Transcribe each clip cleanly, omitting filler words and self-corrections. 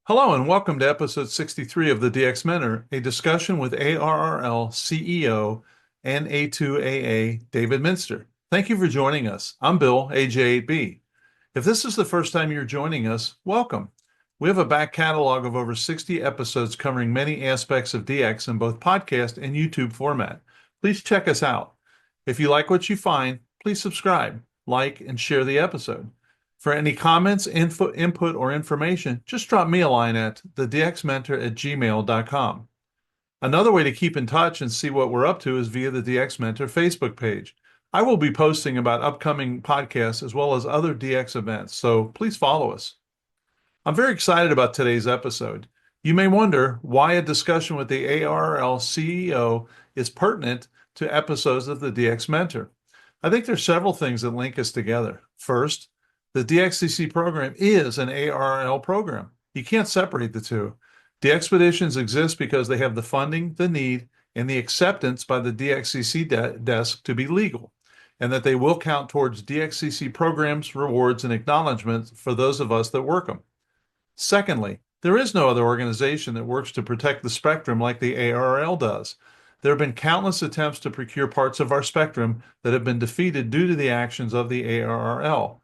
Hello and welcome to episode 63 of the DX Mentor, a discussion with ARRL CEO NA2AA David Minster. Thank you for joining us. I'm Bill, AJ8B. If this is the first time you're joining us, welcome. We have a back catalog of over 60 episodes covering many aspects of DX in both podcast and YouTube format. Please check us out. If you like what you find, please subscribe, like, and share the episode. For any comments, input, or information, just drop me a line at thedxmentor@gmail.com. Another way to keep in touch and see what we're up to is via the DX Mentor Facebook page. I will be posting about upcoming podcasts as well as other DX events, so please follow us. I'm very excited about today's episode. You may wonder why a discussion with the ARRL CEO is pertinent to episodes of the DX Mentor. I think there's several things that link us together. First, the DXCC program is an ARRL program. You can't separate the two. DXPeditions exist because they have the funding, the need, and the acceptance by the DXCC Desk to be legal, and that they will count towards DXCC programs, rewards, and acknowledgments for those of us that work them. Secondly, there is no other organization that works to protect the spectrum like the ARRL does. There have been countless attempts to procure parts of our spectrum that have been defeated due to the actions of the ARRL.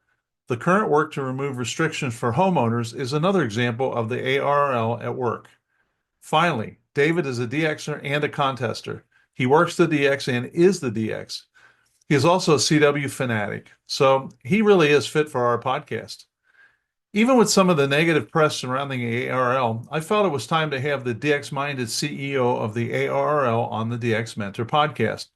The current work to remove restrictions for homeowners is another example of the ARRL at work. Finally, David is a DXer and a contester. He works the DX and is the DX. He is also a CW fanatic, so he really is fit for our podcast. Even with some of the negative press surrounding the ARRL, I felt it was time to have the DX-minded CEO of the ARRL on the DX Mentor podcast.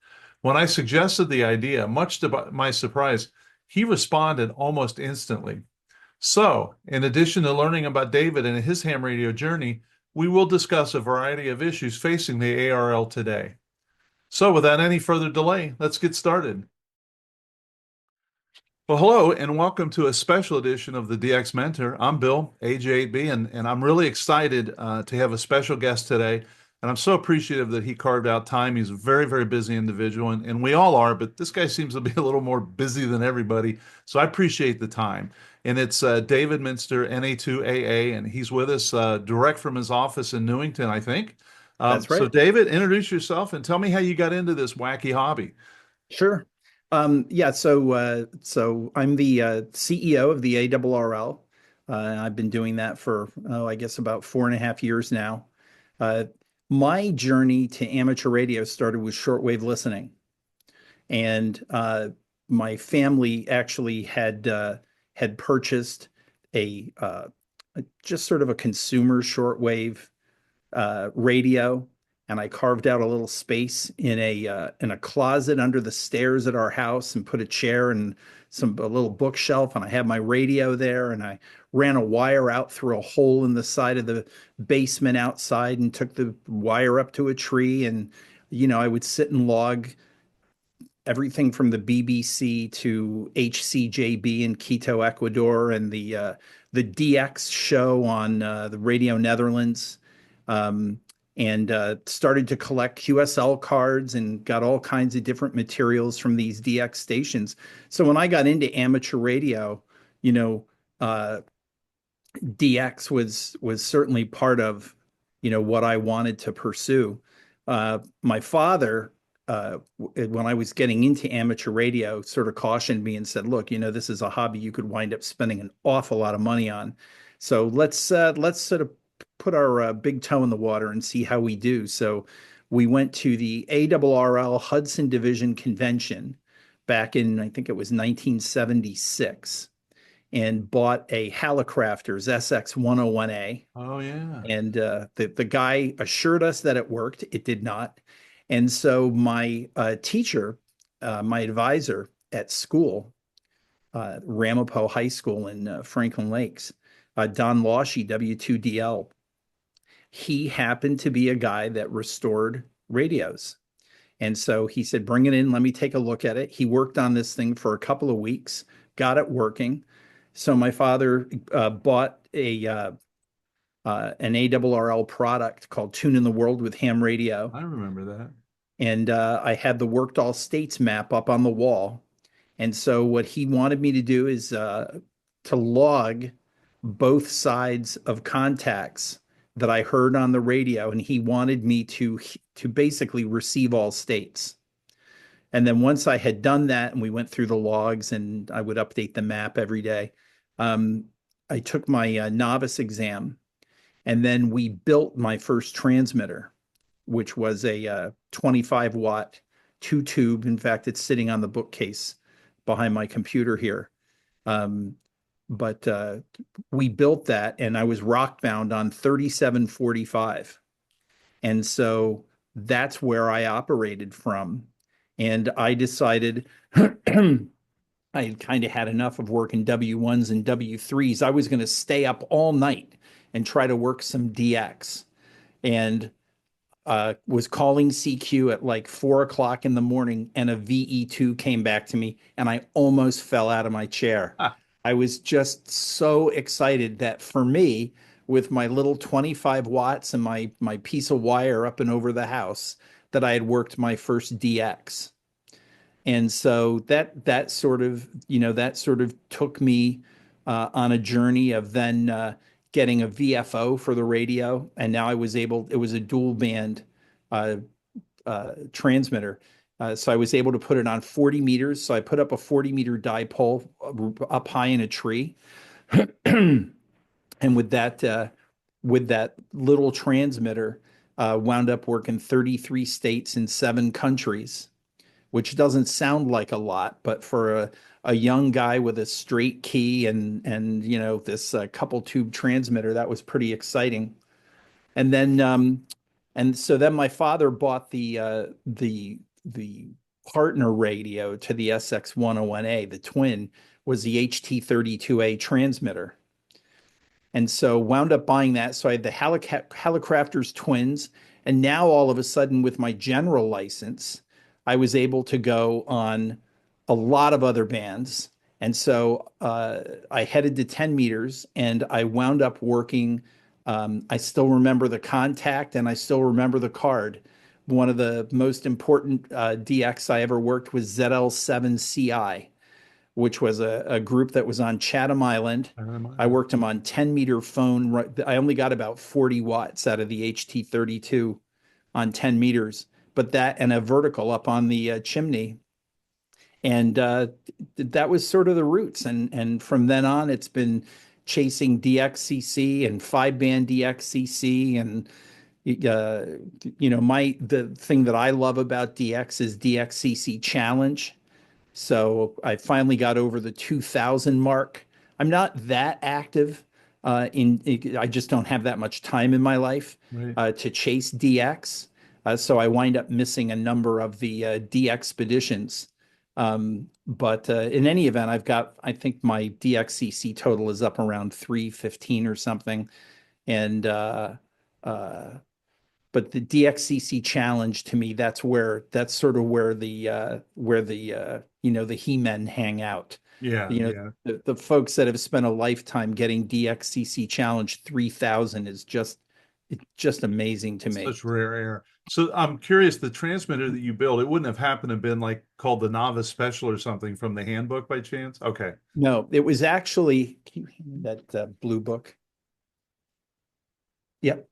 When I suggested the idea, much to my surprise, he responded almost instantly. So, in addition to learning about David and his ham radio journey, we will discuss a variety of issues facing the ARRL today. So, without any further delay, let's get started. Well, hello, and welcome to a special edition of the DX Mentor. I'm Bill, AJ8B, and I'm really excited to have a special guest today. And I'm so appreciative that he carved out time. He's a very, very busy individual, and we all are, but this guy seems to be a little more busy than everybody. So I appreciate the time. And it's David Minster, NA2AA, and he's with us direct from his office in Newington, I think. That's So, right. David, introduce yourself and tell me how you got into this wacky hobby. Sure. So I'm the CEO of the ARRL. I've been doing that for, I guess about 4.5 years now. Uh, my journey to amateur radio started with shortwave listening. And my family actually had purchased just sort of a consumer shortwave radio, and I carved out a little space in a closet under the stairs at our house and put a chair and a little bookshelf, and I had my radio there, and I ran a wire out through a hole in the side of the basement outside and took the wire up to a tree, and I would sit and log everything from the BBC to HCJB in Quito, Ecuador, and the DX show on the Radio Netherlands. And started to collect QSL cards and got all kinds of different materials from these DX stations. So when I got into amateur radio, you know, uh, DX was certainly part of, what I wanted to pursue. My father, when I was getting into amateur radio, sort of cautioned me and said, "Look, this is a hobby you could wind up spending an awful lot of money on. So let's sort of put our big toe in the water and see how we do." So we went to the ARRL Hudson Division Convention back in, I think it was 1976, and bought a Hallicrafters SX101A. Oh, yeah. And the guy assured us that it worked. It did not. And so my teacher, my advisor at school, Ramapo High School in Franklin Lakes, Don Lawshy, W2DL, he happened to be a guy that restored radios. And so he said, "Bring it in. Let me take a look at it." He worked on this thing for a couple of weeks, got it working. So my father bought an ARRL product called Tune in the World with Ham Radio. I remember that. And I had the worked all states map up on the wall. And so what he wanted me to do is to log both sides of contacts that I heard on the radio, and he wanted me to basically receive all states. And then once I had done that, and we went through the logs, and I would update the map every day, um, I took my novice exam, and then we built my first transmitter, which was a 25-watt two tube. In fact, it's sitting on the bookcase behind my computer here. Um, but we built that, and I was rockbound on 3745. And so that's where I operated from. And I decided I had kind of had enough of working W1s and W3s. I was going to stay up all night and try to work some DX. And was calling CQ at like 4 o'clock in the morning, and a VE2 came back to me, and I almost fell out of my chair. Ah, I was just so excited that for me, with my little 25 watts and my piece of wire up and over the house, that I had worked my first DX. And so that sort of, that sort of took me on a journey of then getting a VFO for the radio. And now it was a dual band uh, transmitter. So I was able to put it on 40 meters. So I put up a 40-meter dipole up high in a tree. And with that little transmitter, wound up working 33 states in 7 countries, which doesn't sound like a lot, but for a young guy with a straight key and this couple tube transmitter, that was pretty exciting. And then so then my father bought the partner radio to the SX101A. The twin was the HT32A transmitter. And so wound up buying that. So I had the Hallicrafters twins. And now all of a sudden, with my general license, I was able to go on a lot of other bands. And so I headed to 10 meters, and I wound up working. I still remember the contact, and I still remember the card. One of the most important DX I ever worked was ZL7CI, which was a group that was on Chatham Island. I I remember. worked them on 10-meter phone. I only got about 40 watts out of the HT32 on 10 meters, but that and a vertical up on the chimney. And that was sort of the roots. And from then on, it's been chasing DXCC and 5-band DXCC. And the thing that I love about DX is DXCC Challenge. So I finally got over the 2000 mark. I'm not that active I just don't have that much time in my life Right. to chase DX. So I wind up missing a number of the DXPeditions. But in any event, I think my DXCC total is up around 315 or something. And uh, but the DXCC challenge, to me, that's sort of where the He-Men hang out. Yeah, yeah. The folks that have spent a lifetime getting DXCC challenge 3000 is it's just amazing to me. Such rare air. So I'm curious, the transmitter that you built, it wouldn't have happened to have been like called the Novice Special or something from the handbook by chance? Okay. No, it was actually, can you hand me that blue book? Yep.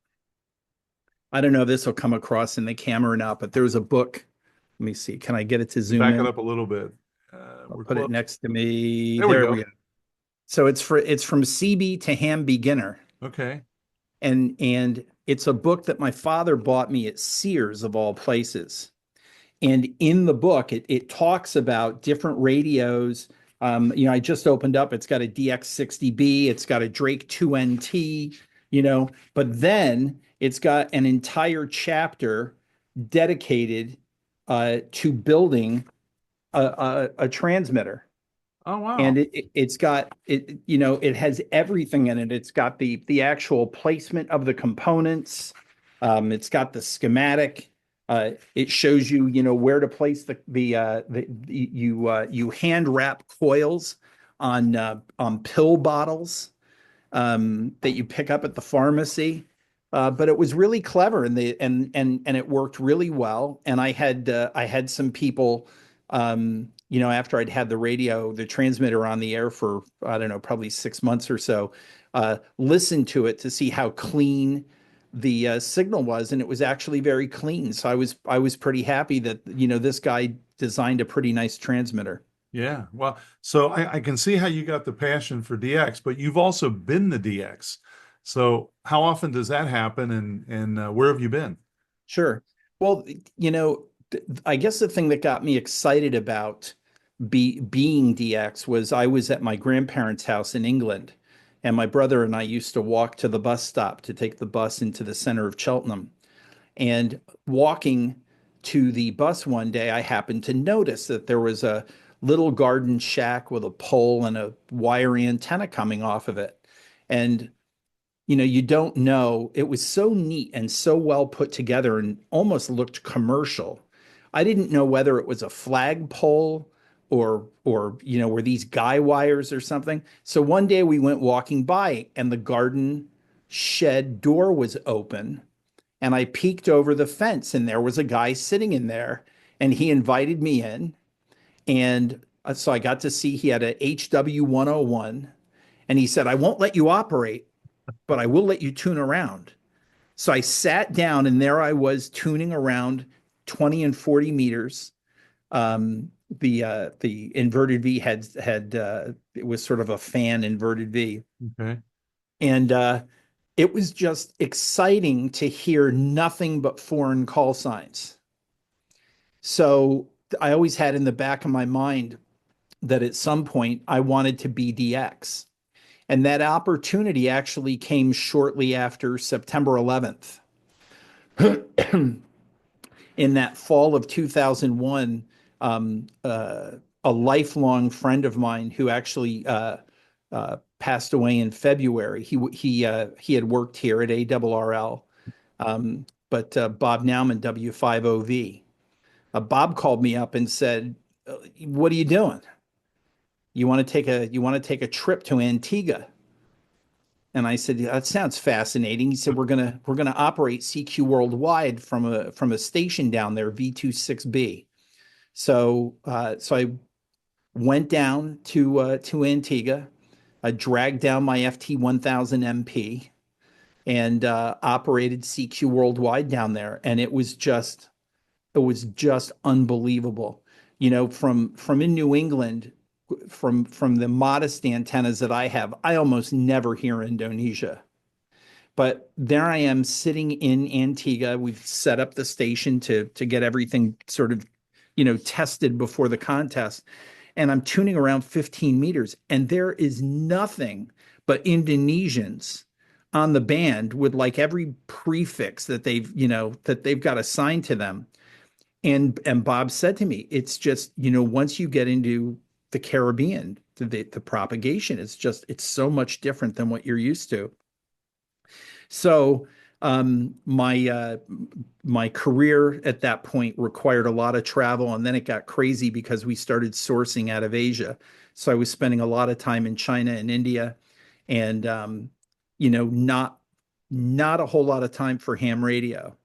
I don't know if this will come across in the camera or not, but there's a book. Let me see. Can I get it to zoom Back it in? up a little bit. I'll We're put close. it next to me. There we There go. we go. So it's from CB to Ham Beginner. Okay. And it's a book that my father bought me at Sears of all places. And in the book, it talks about different radios. I just opened up. It's got a DX60B. It's got a Drake 2NT. But then it's got an entire chapter dedicated to building a transmitter. Oh, wow. And it's got it has everything in it. It's got the actual placement of the components. It's got the schematic. It shows you where to place you hand wrap coils on pill bottles that you pick up at the pharmacy. But it was really clever, and it worked really well. And I had some people, after I'd had the transmitter on the air for, I don't know, probably 6 months or so, listened to it to see how clean the signal was, and it was actually very clean. So I was pretty happy that this guy designed a pretty nice transmitter. Yeah. Well, so I can see how you got the passion for DX, but you've also been the DX. So how often does that happen, and where have you been? Sure. Well, I guess the thing that got me excited about being DX was I was at my grandparents' house in England, and my brother and I used to walk to the bus stop to take the bus into the center of Cheltenham. And walking to the bus one day, I happened to notice that there was a little garden shack with a pole and a wire antenna coming off of it. And you don't know. It was so neat and so well put together and almost looked commercial. I didn't know whether it was a flagpole or were these guy wires or something. So one day we went walking by and the garden shed door was open and I peeked over the fence and there was a guy sitting in there and he invited me in and so I got to see he had a HW 101 and he said, "I won't let you operate, but I will let you tune around." So I sat down and there I was tuning around 20 and 40 meters. The inverted V had it was sort of a fan inverted V. Okay. And it was just exciting to hear nothing but foreign call signs. So I always had in the back of my mind that at some point I wanted to be DX. And that opportunity actually came shortly after September 11th. In that fall of 2001, a lifelong friend of mine who actually passed away in February. He had worked here at ARRL, but Bob Nauman, W5OV. Bob called me up and said, "What are you doing? You want to take a trip to Antigua?" And I said, "That sounds fascinating." He said, "We're gonna operate CQ worldwide from a station down there, V26B." So I went down to Antigua. I dragged down my FT 1000 MP and operated CQ worldwide down there, and it was just unbelievable. From in New England, from the modest antennas that I have, I almost never hear Indonesia. But there I am sitting in Antigua. We've set up the station to get everything sort of, tested before the contest. And I'm tuning around 15 meters, and there is nothing but Indonesians on the band with like every prefix that they've got assigned to them. And Bob said to me, it's just, once you get into the Caribbean, the propagation, it's so much different than what you're used to. So my career at that point required a lot of travel, and then it got crazy because we started sourcing out of Asia. So I was spending a lot of time in China and India, and not a whole lot of time for ham radio.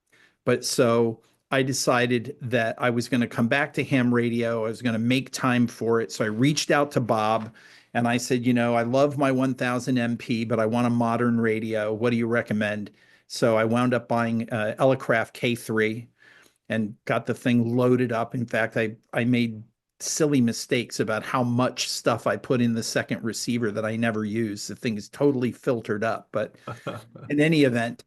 But so I decided that I was going to come back to ham radio. I was going to make time for it. So I reached out to Bob and I said, I love my 1000 MP, but I want a modern radio. What do you recommend? So I wound up buying Elecraft K3 and got the thing loaded up. In fact, I made silly mistakes about how much stuff I put in the second receiver that I never use. The thing is totally filtered up. But in any event,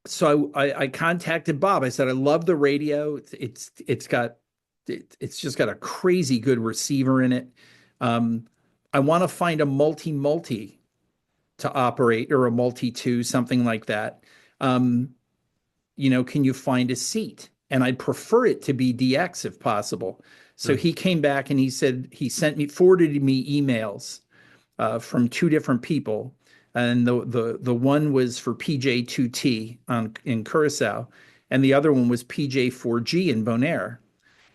so I contacted Bob. I said, "I love the radio. It's just got a crazy good receiver in it. I want to find a multi to operate, or a multi-2, something like that. Can you find a seat? And I'd prefer it to be DX if possible." So he came back and he said he forwarded me emails from two different people. And the one was for PJ2T in Curacao, and the other one was PJ4G in Bonaire.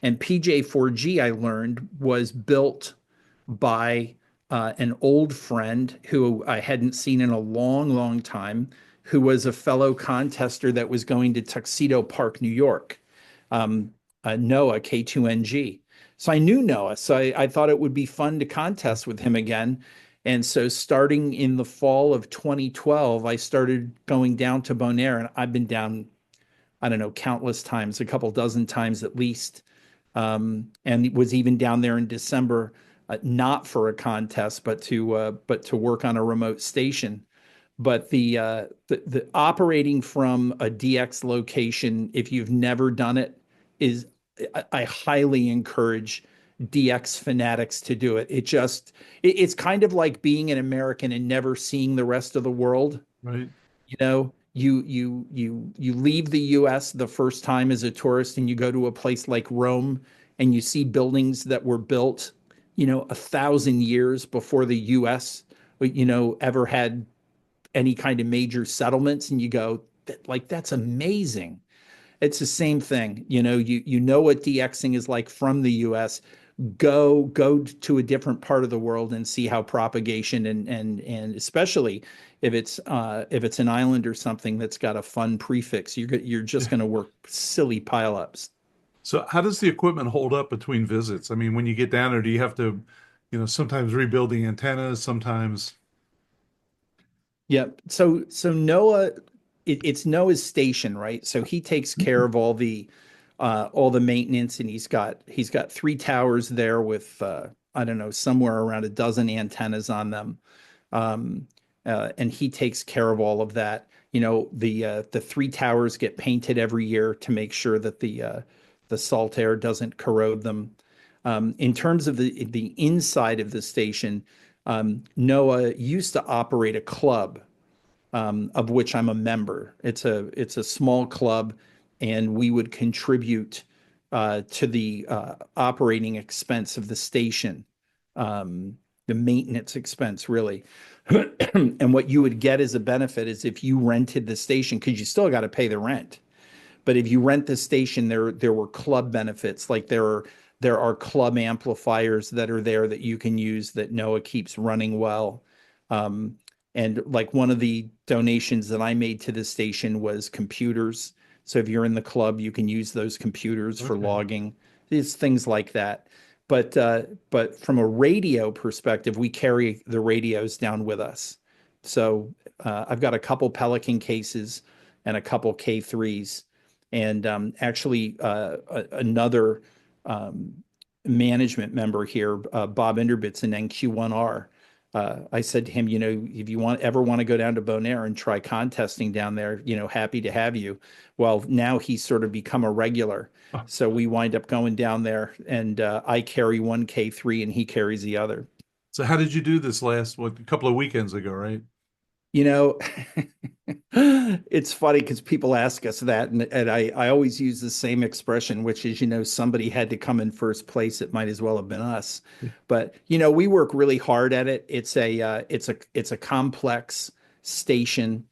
And PJ4G, I learned, was built by an old friend who I hadn't seen in a long, long time, who was a fellow contester that was going to Tuxedo Park, New York, Noah K2NG. So I knew Noah, so I thought it would be fun to contest with him again. And so starting in the fall of 2012, I started going down to Bonaire, and I've been down, I don't know, countless times, a couple dozen times at least. And was even down there in December, not for a contest, but to work on a remote station. But the operating from a DX location, if you've never done it, is I highly encourage DX fanatics to do it. It's kind of like being an American and never seeing the rest of the world. Right. You leave the US the first time as a tourist and you go to a place like Rome and you see buildings that were built, 1,000 years before the US, ever had any kind of major settlements, and you go, like, that's amazing. It's the same thing. You know what DXing is like from the US. Go to a different part of the world and see how propagation and especially if it's an island or something that's got a fun prefix, you're just Yeah. going to work silly pileups. So how does the equipment hold up between visits? I mean, when you get down there, do you have to, sometimes rebuild the antennas, sometimes. Yep. So Noah, it's Noah's station, right? So he takes care of all the maintenance, and he's got three towers there with I don't know, somewhere around a dozen antennas on them. Um, and he takes care of all of that. The three towers get painted every year to make sure that the salt air doesn't corrode them. In terms of the inside of the station, Noah used to operate a club, of which I'm a member. It's a small club, and we would contribute to the operating expense of the station, the maintenance expense, really. And what you would get as a benefit is if you rented the station, because you still got to pay the rent. But if you rent the station, there were club benefits, like there are club amplifiers that are there that you can use that Noah keeps running well. Um, and like one of the donations that I made to the station was computers. So if you're in the club, you can use those computers for Okay. logging. It's things like that. But from a radio perspective, we carry the radios down with us. So I've got a couple Pelican cases and a couple K3s, and actually another um, management member here, Bob Inderbitz in NQ1R. I said to him, if you ever want to go down to Bonaire and try contesting down there, happy to have you. Well, now he's sort of become a regular. Oh, So we wind up going down there, and I carry one K3 and he carries the other. so how did you do this a couple of weekends ago, right? You know, it's funny because people ask us that, and I always use the same expression, which is, somebody had to come in first place. It might as well have been us. Yeah. But, we work really hard at it. It's a complex station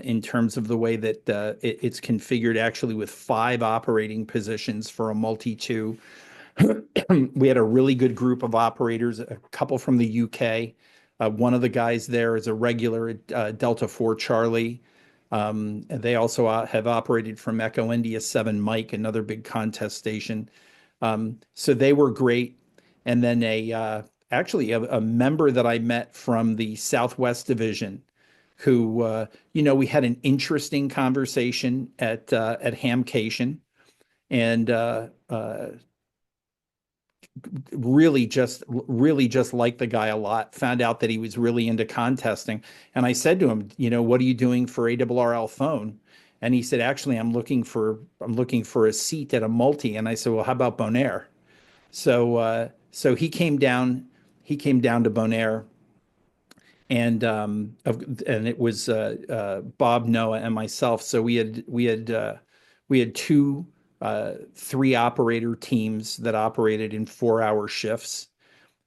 in terms of the way that it's configured, actually, with five operating positions for a multi-two. We had a really good group of operators, a couple from the UK. One of the guys there is a regular at Delta 4 Charlie. And they also have operated from Echo India 7 Mike, another big contest station. So they were great. And then actually a member that I met from the Southwest Division, who we had an interesting conversation at Hamcation, and really just liked the guy a lot. Found out that he was really into contesting, and I said to him, what are you doing for ARRL phone? And he said, actually, I'm looking for a seat at a multi. And I said, well, how about Bonaire? So he came down to Bonaire, and it was Bob, Noah, and myself. So we had two three operator teams that operated in 4-hour shifts.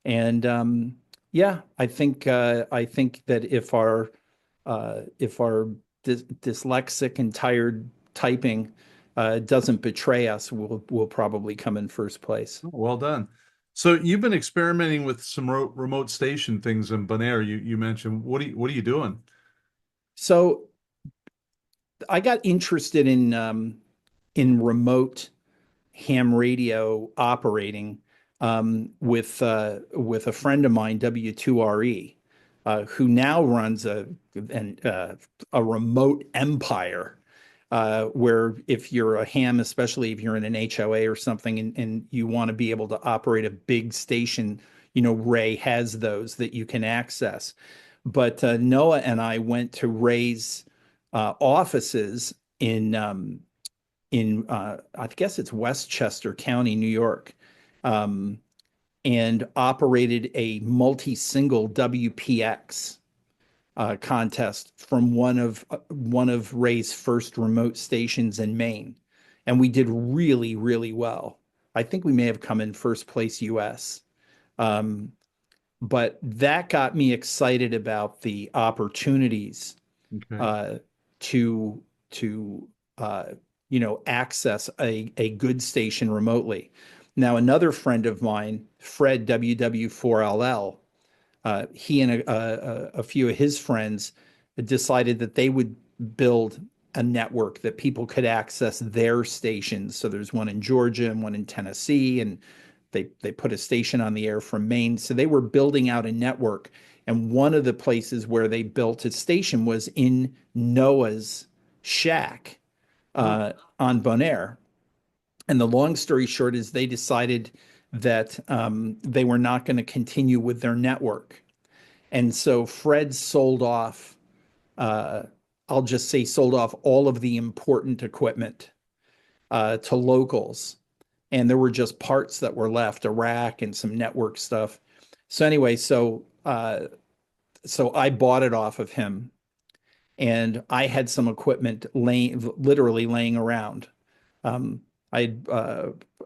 And yeah, I think that if our dyslexic and tired typing doesn't betray us, we'll probably come in first place. Oh, well done. So you've been experimenting with some remote station things in Bonaire. You mentioned what are you doing? So I got interested in remote ham radio operating with a friend of mine, W2RE. who now runs a remote empire, where if you're a ham, especially if you're in an HOA or something, and you want to be able to operate a big station, Ray has those that you can access. But Noah and I went to Ray's offices in I guess it's Westchester County, New York, um, and operated a multi-single WPX contest from one of Ray's first remote stations in Maine, and we did really, really well. I think we may have come in first place U.S. Um, but that got me excited about the opportunities Okay. uh, to uh, access a good station remotely. Now, another friend of mine, Fred WW4LL, he and a few of his friends decided that they would build a network that people could access their stations. So there's one in Georgia and one in Tennessee, and they put a station on the air from Maine. So they were building out a network. And one of the places where they built a station was in Noah's shack Oh, on Bonaire. And the long story short is they decided that they were not going to continue with their network. And so Fred sold off, uh, I'll just say, sold off all of the important equipment to locals. And there were just parts that were left, a rack and some network stuff. So anyway, so I bought it off of him, and I had some equipment literally laying around. Um, I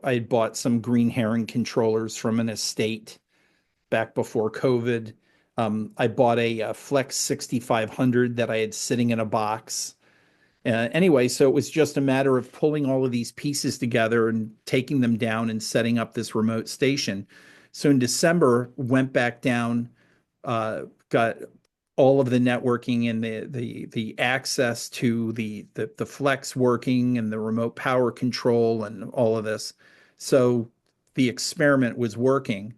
had bought some green heron controllers from an estate back before COVID. I bought a Flex 6500 that I had sitting in a box. Anyway, so it was just a matter of pulling all of these pieces together and taking them down and setting up this remote station. So in December, went back down, got all of the networking and the access to the Flex working and the remote power control and all of this. So the experiment was working.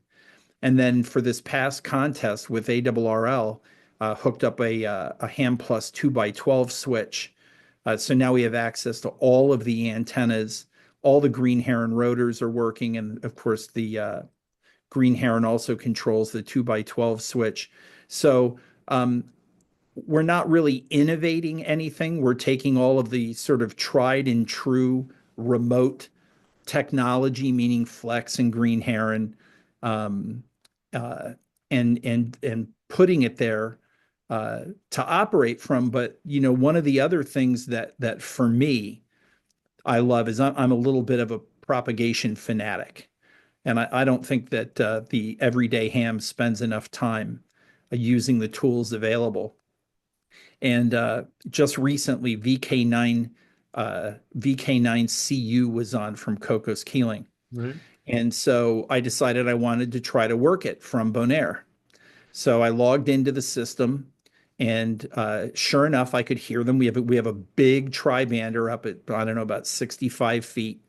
And then for this past contest with ARRL, hooked up a Ham Plus 2x12 switch. So now we have access to all of the antennas. All the green heron rotors are working. And of course, the green heron also controls the 2x12 switch. So we're not really innovating anything. We're taking all of the sort of tried and true remote technology, meaning Flex and Green Heron, um, uh, and putting it there to operate from. But one of the other things that for me I love is I'm a little bit of a propagation fanatic, and I don't think that the everyday ham spends enough time using the tools available. And just recently, VK9CU was on from Cocos Keeling. right. And so I decided I wanted to try to work it from Bonaire. So I logged into the system, and sure enough, I could hear them. We have a big tri-bander up at, I don't know, about 65 feet,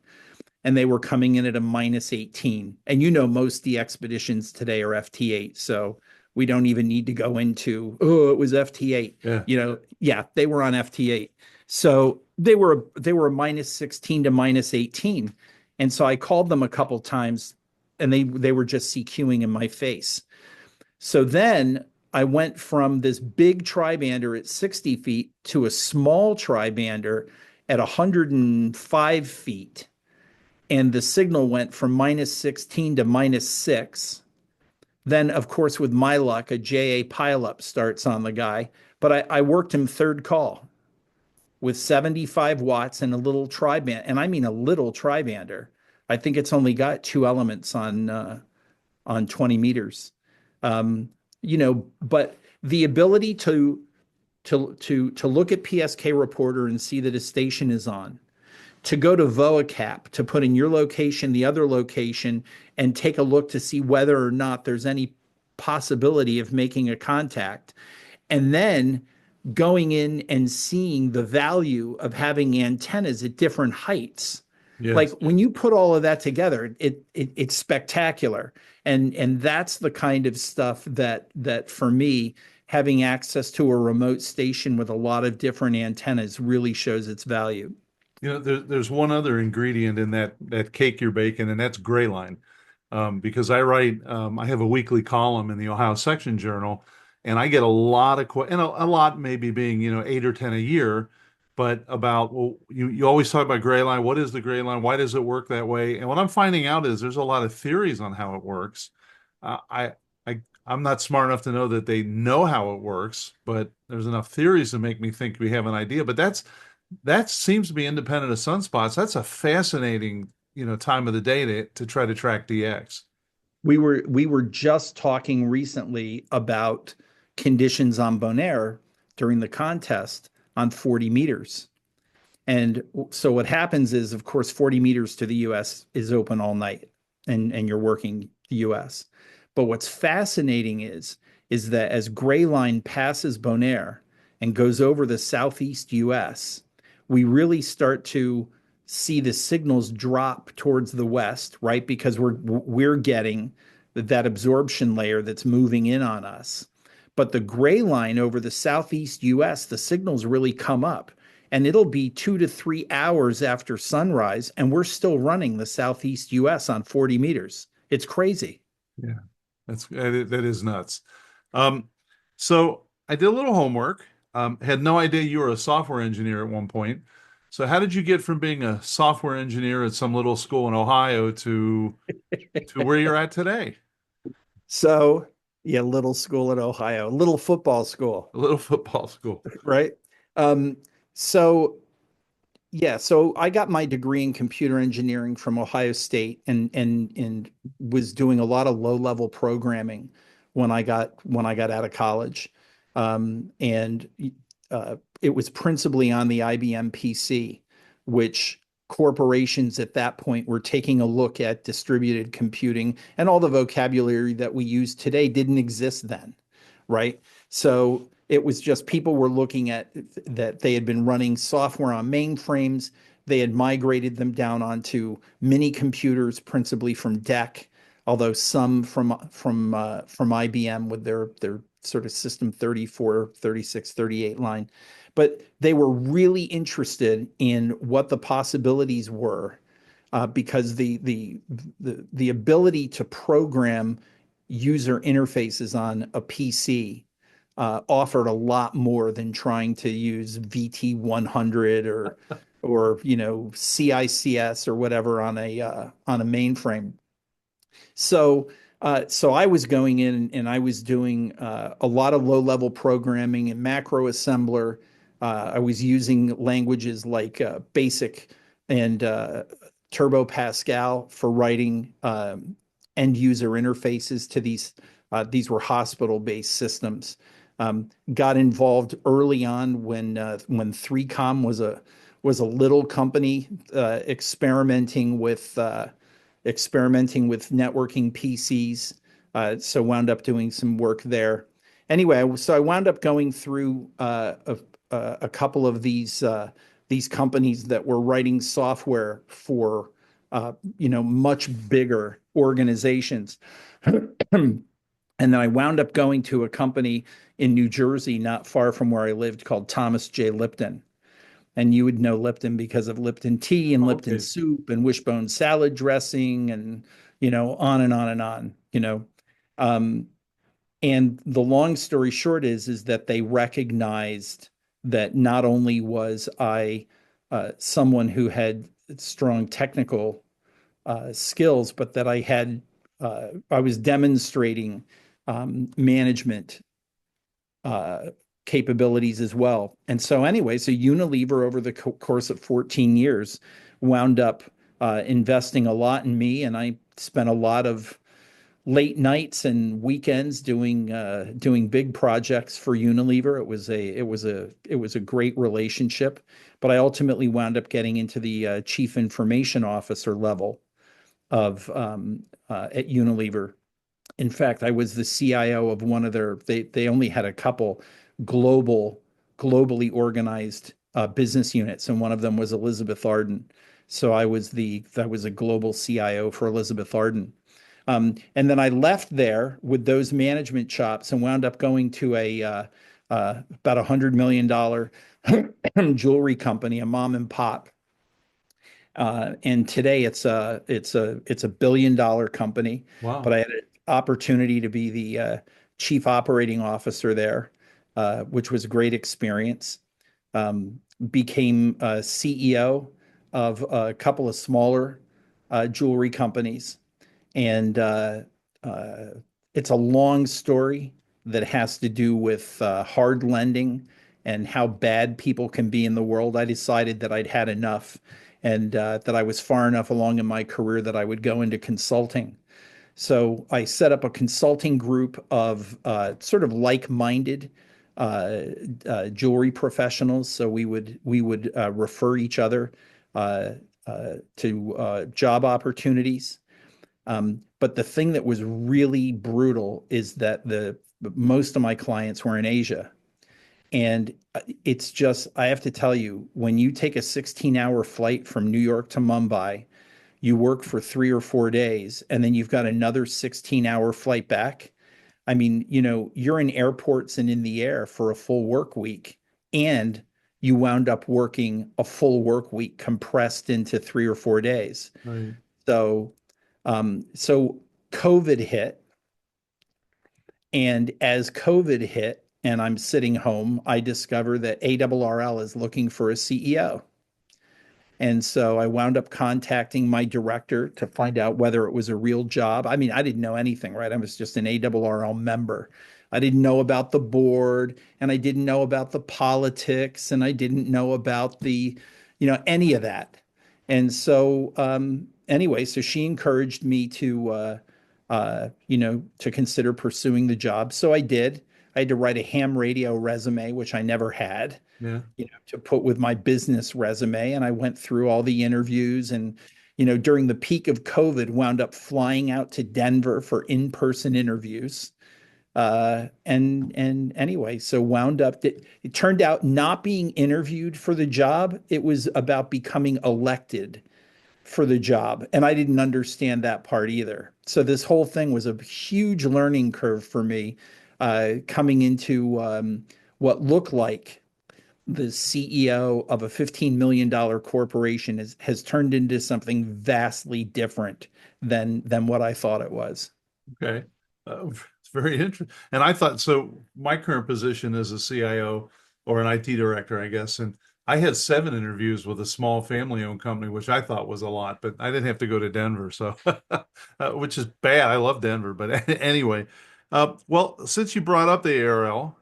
and they were coming in at a minus 18. And most DXPeditions today are FT8, so we don't even need to go into, oh, it was FT8. Yeah. Yeah, they were on FT8. So they were a minus 16 to minus 18. And so I called them a couple times, and they were just CQing in my face. So then I went from this big tri-bander at 60 feet to a small tri-bander at 105 feet. And the signal went from minus 16 to minus 6. Then, of course, with my luck, a JA pileup starts on the guy. But I worked him third call with 75 watts and a little tri-band. And I mean a little tri-bander. I think it's only got two elements on 20 meters. But the ability to look at PSK Reporter and see that a station is on, to go to VOACAP, to put in your location, the other location, and take a look to see whether or not there's any possibility of making a contact. And then going in and seeing the value of having antennas at different heights. Like Yes. when you put all of that together, it's spectacular. And that's the kind of stuff that for me having access to a remote station with a lot of different antennas really shows its value. There's one other ingredient in that cake you're baking, and that's gray line. Because I have a weekly column in the Ohio Section Journal, and I get a lot of and a lot maybe being, 8 or 10 a year, but about, well, you always talk about gray line. What is the gray line? Why does it work that way? And what I'm finding out is there's a lot of theories on how it works. Uh, I, I'm not smart enough to know that they know how it works, but there's enough theories to make me think we have an idea. But that seems to be independent of sunspots. That's a fascinating, time of the day to try to track DX. We were just talking recently about conditions on Bonaire during the contest on 40 meters. And so what happens is, of course, 40 meters to the US is open all night and you're working the US. But what's fascinating is that as gray line passes Bonaire and goes over the southeast US, we really start to see the signals drop towards the west, right? Because we're getting that absorption layer that's moving in on us. But the gray line over the southeast US, the signals really come up, and it'll be 2 to 3 hours after sunrise, and we're still running the southeast US on 40 meters. It's crazy. Yeah, that is nuts. Um, so I did a little homework. Had no idea you were a software engineer at one point. So how did you get from being a software engineer at some little school in Ohio to where you're at today? So, yeah, little school in Ohio, little football school, A little football school. right? Um, so so I got my degree in computer engineering from Ohio State and was doing a lot of low-level programming when I got out of college. And it was principally on the IBM PC, which corporations at that point were taking a look at distributed computing, and all the vocabulary that we use today didn't exist then, right? So it was just people were looking at that they had been running software on mainframes. They had migrated them down onto mini computers, principally from DEC, although some from IBM with their sort of system 34, 36, 38 line. But they were really interested in what the possibilities were, because the ability to program user interfaces on a PC offered a lot more than trying to use VT100 or CICS or whatever on a mainframe. So I was going in and I was doing a lot of low-level programming in macro assembler. I was using languages like BASIC and Turbo Pascal for writing end user interfaces to these. These were hospital-based systems. Got involved early on when 3Com was a little company experimenting with networking PCs. So wound up doing some work there. Anyway, so I wound up going through a couple of these companies that were writing software for much bigger organizations. And then I wound up going to a company in New Jersey, not far from where I lived, called Thomas J. Lipton. And you would know Lipton because of Lipton tea and Lipton Okay. soup and wishbone salad dressing and, on and on and on. Um, and the long story short is that they recognized that not only was I someone who had strong technical skills, but that I was demonstrating management capabilities as well. And so anyway, so Unilever over the course of 14 years wound up investing a lot in me, and I spent a lot of late nights and weekends doing big projects for Unilever. It was a great relationship, but I ultimately wound up getting into the chief information officer level of at Unilever. In fact, I was the CIO of one of they only had a couple globally organized business units, and one of them was Elizabeth Arden. So I was a global CIO for Elizabeth Arden. And then I left there with those management chops and wound up going to a about $100 million jewelry company, a mom and pop. And today it's a billion-dollar company. But Wow. I had an opportunity to be the chief operating officer there, which was a great experience. Um, Became CEO of a couple of smaller jewelry companies. And uh, it's a long story that has to do with hard lending and how bad people can be in the world. I decided that I'd had enough and that I was far enough along in my career that I would go into consulting. So I set up a consulting group of sort of like-minded uh, jewelry professionals. So we would refer each other to job opportunities. But the thing that was really brutal is that the most of my clients were in Asia. And it's just, I have to tell you, when you take a 16-hour flight from New York to Mumbai, you work for 3 or 4 days, and then you've got another 16-hour flight back. I mean, you're in airports and in the air for a full work week, and you wound up working a full work week compressed into 3 or 4 days. Right. So COVID hit, and as COVID hit, and I'm sitting home, I discover that ARRL is looking for a CEO. And so I wound up contacting my director to find out whether it was a real job. I mean, I didn't know anything, right? I was just an ARRL member. I didn't know about the board, and I didn't know about the politics, and I didn't know about any of that. And so, anyway, so she encouraged me to consider pursuing the job. So I did. I had to write a ham radio resume, which I never had, Yeah. to put with my business resume. And I went through all the interviews and, during the peak of COVID, wound up flying out to Denver for in-person interviews. And anyway, so wound up, it turned out not being interviewed for the job. It was about becoming elected for the job. And I didn't understand that part either. So this whole thing was a huge learning curve for me, coming into what looked like the CEO of a $15 million corporation has turned into something vastly different than what I thought it was. Okay. It's very interesting. And I thought so. My current position as a CIO or an IT director, I guess, and I had 7 interviews with a small family-owned company, which I thought was a lot, but I didn't have to go to Denver, so which is bad. I love Denver, but anyway. Well, since you brought up the ARL,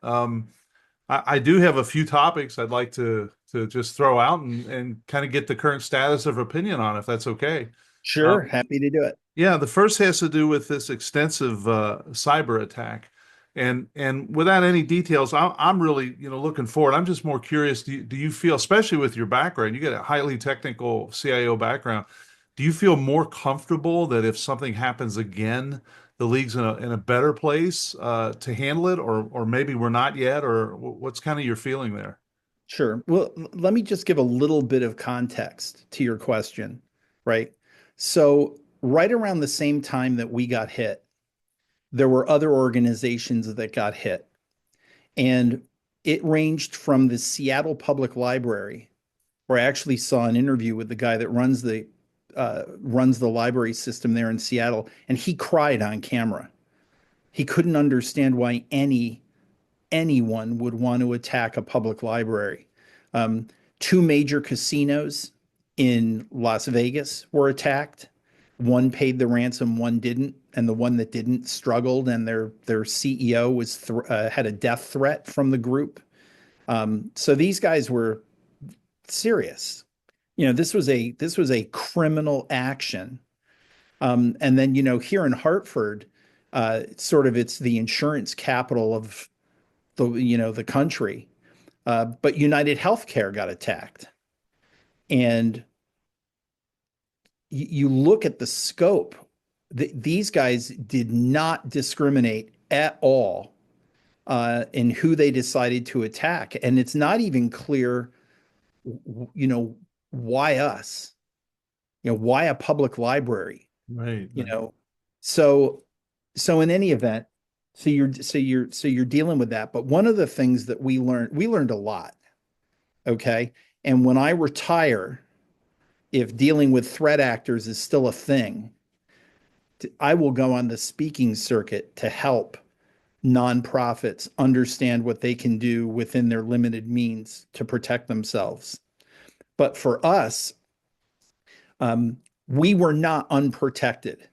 I do have a few topics I'd like to just throw out and kind of get the current status of opinion on, if that's okay. Sure, Um, happy to do it. yeah, the first has to do with this extensive cyber attack, and without any details, I'm really looking forward. I'm just more curious. Do you feel, especially with your background, you get a highly technical CIO background, do you feel more comfortable that if something happens again, the league's in a better place to handle it, or maybe we're not yet, or what's kind of your feeling there? Sure. Well, let me just give a little bit of context to your question, right? So, right around the same time that we got hit, there were other organizations that got hit. And it ranged from the Seattle Public Library, where I actually saw an interview with the guy that runs the library system there in Seattle, and he cried on camera. He couldn't understand why anyone would want to attack a public library. Um, Two major casinos in Las Vegas were attacked. One paid the ransom, one didn't, and the one that didn't struggled, and their CEO had a death threat from the group. So these guys were serious. This was a criminal action. And then here in Hartford, it's the insurance capital of the country. But United Healthcare got attacked. And you look at the scope, these guys did not discriminate at all in who they decided to attack. And it's not even clear, you know, why us? Why a public library? Right, You right. know, So, so in any event, so you're dealing with that. But one of the things that we learned a lot. Okay. And when I retire, if dealing with threat actors is still a thing, I will go on the speaking circuit to help nonprofits understand what they can do within their limited means to protect themselves. But for us, um, we were not unprotected.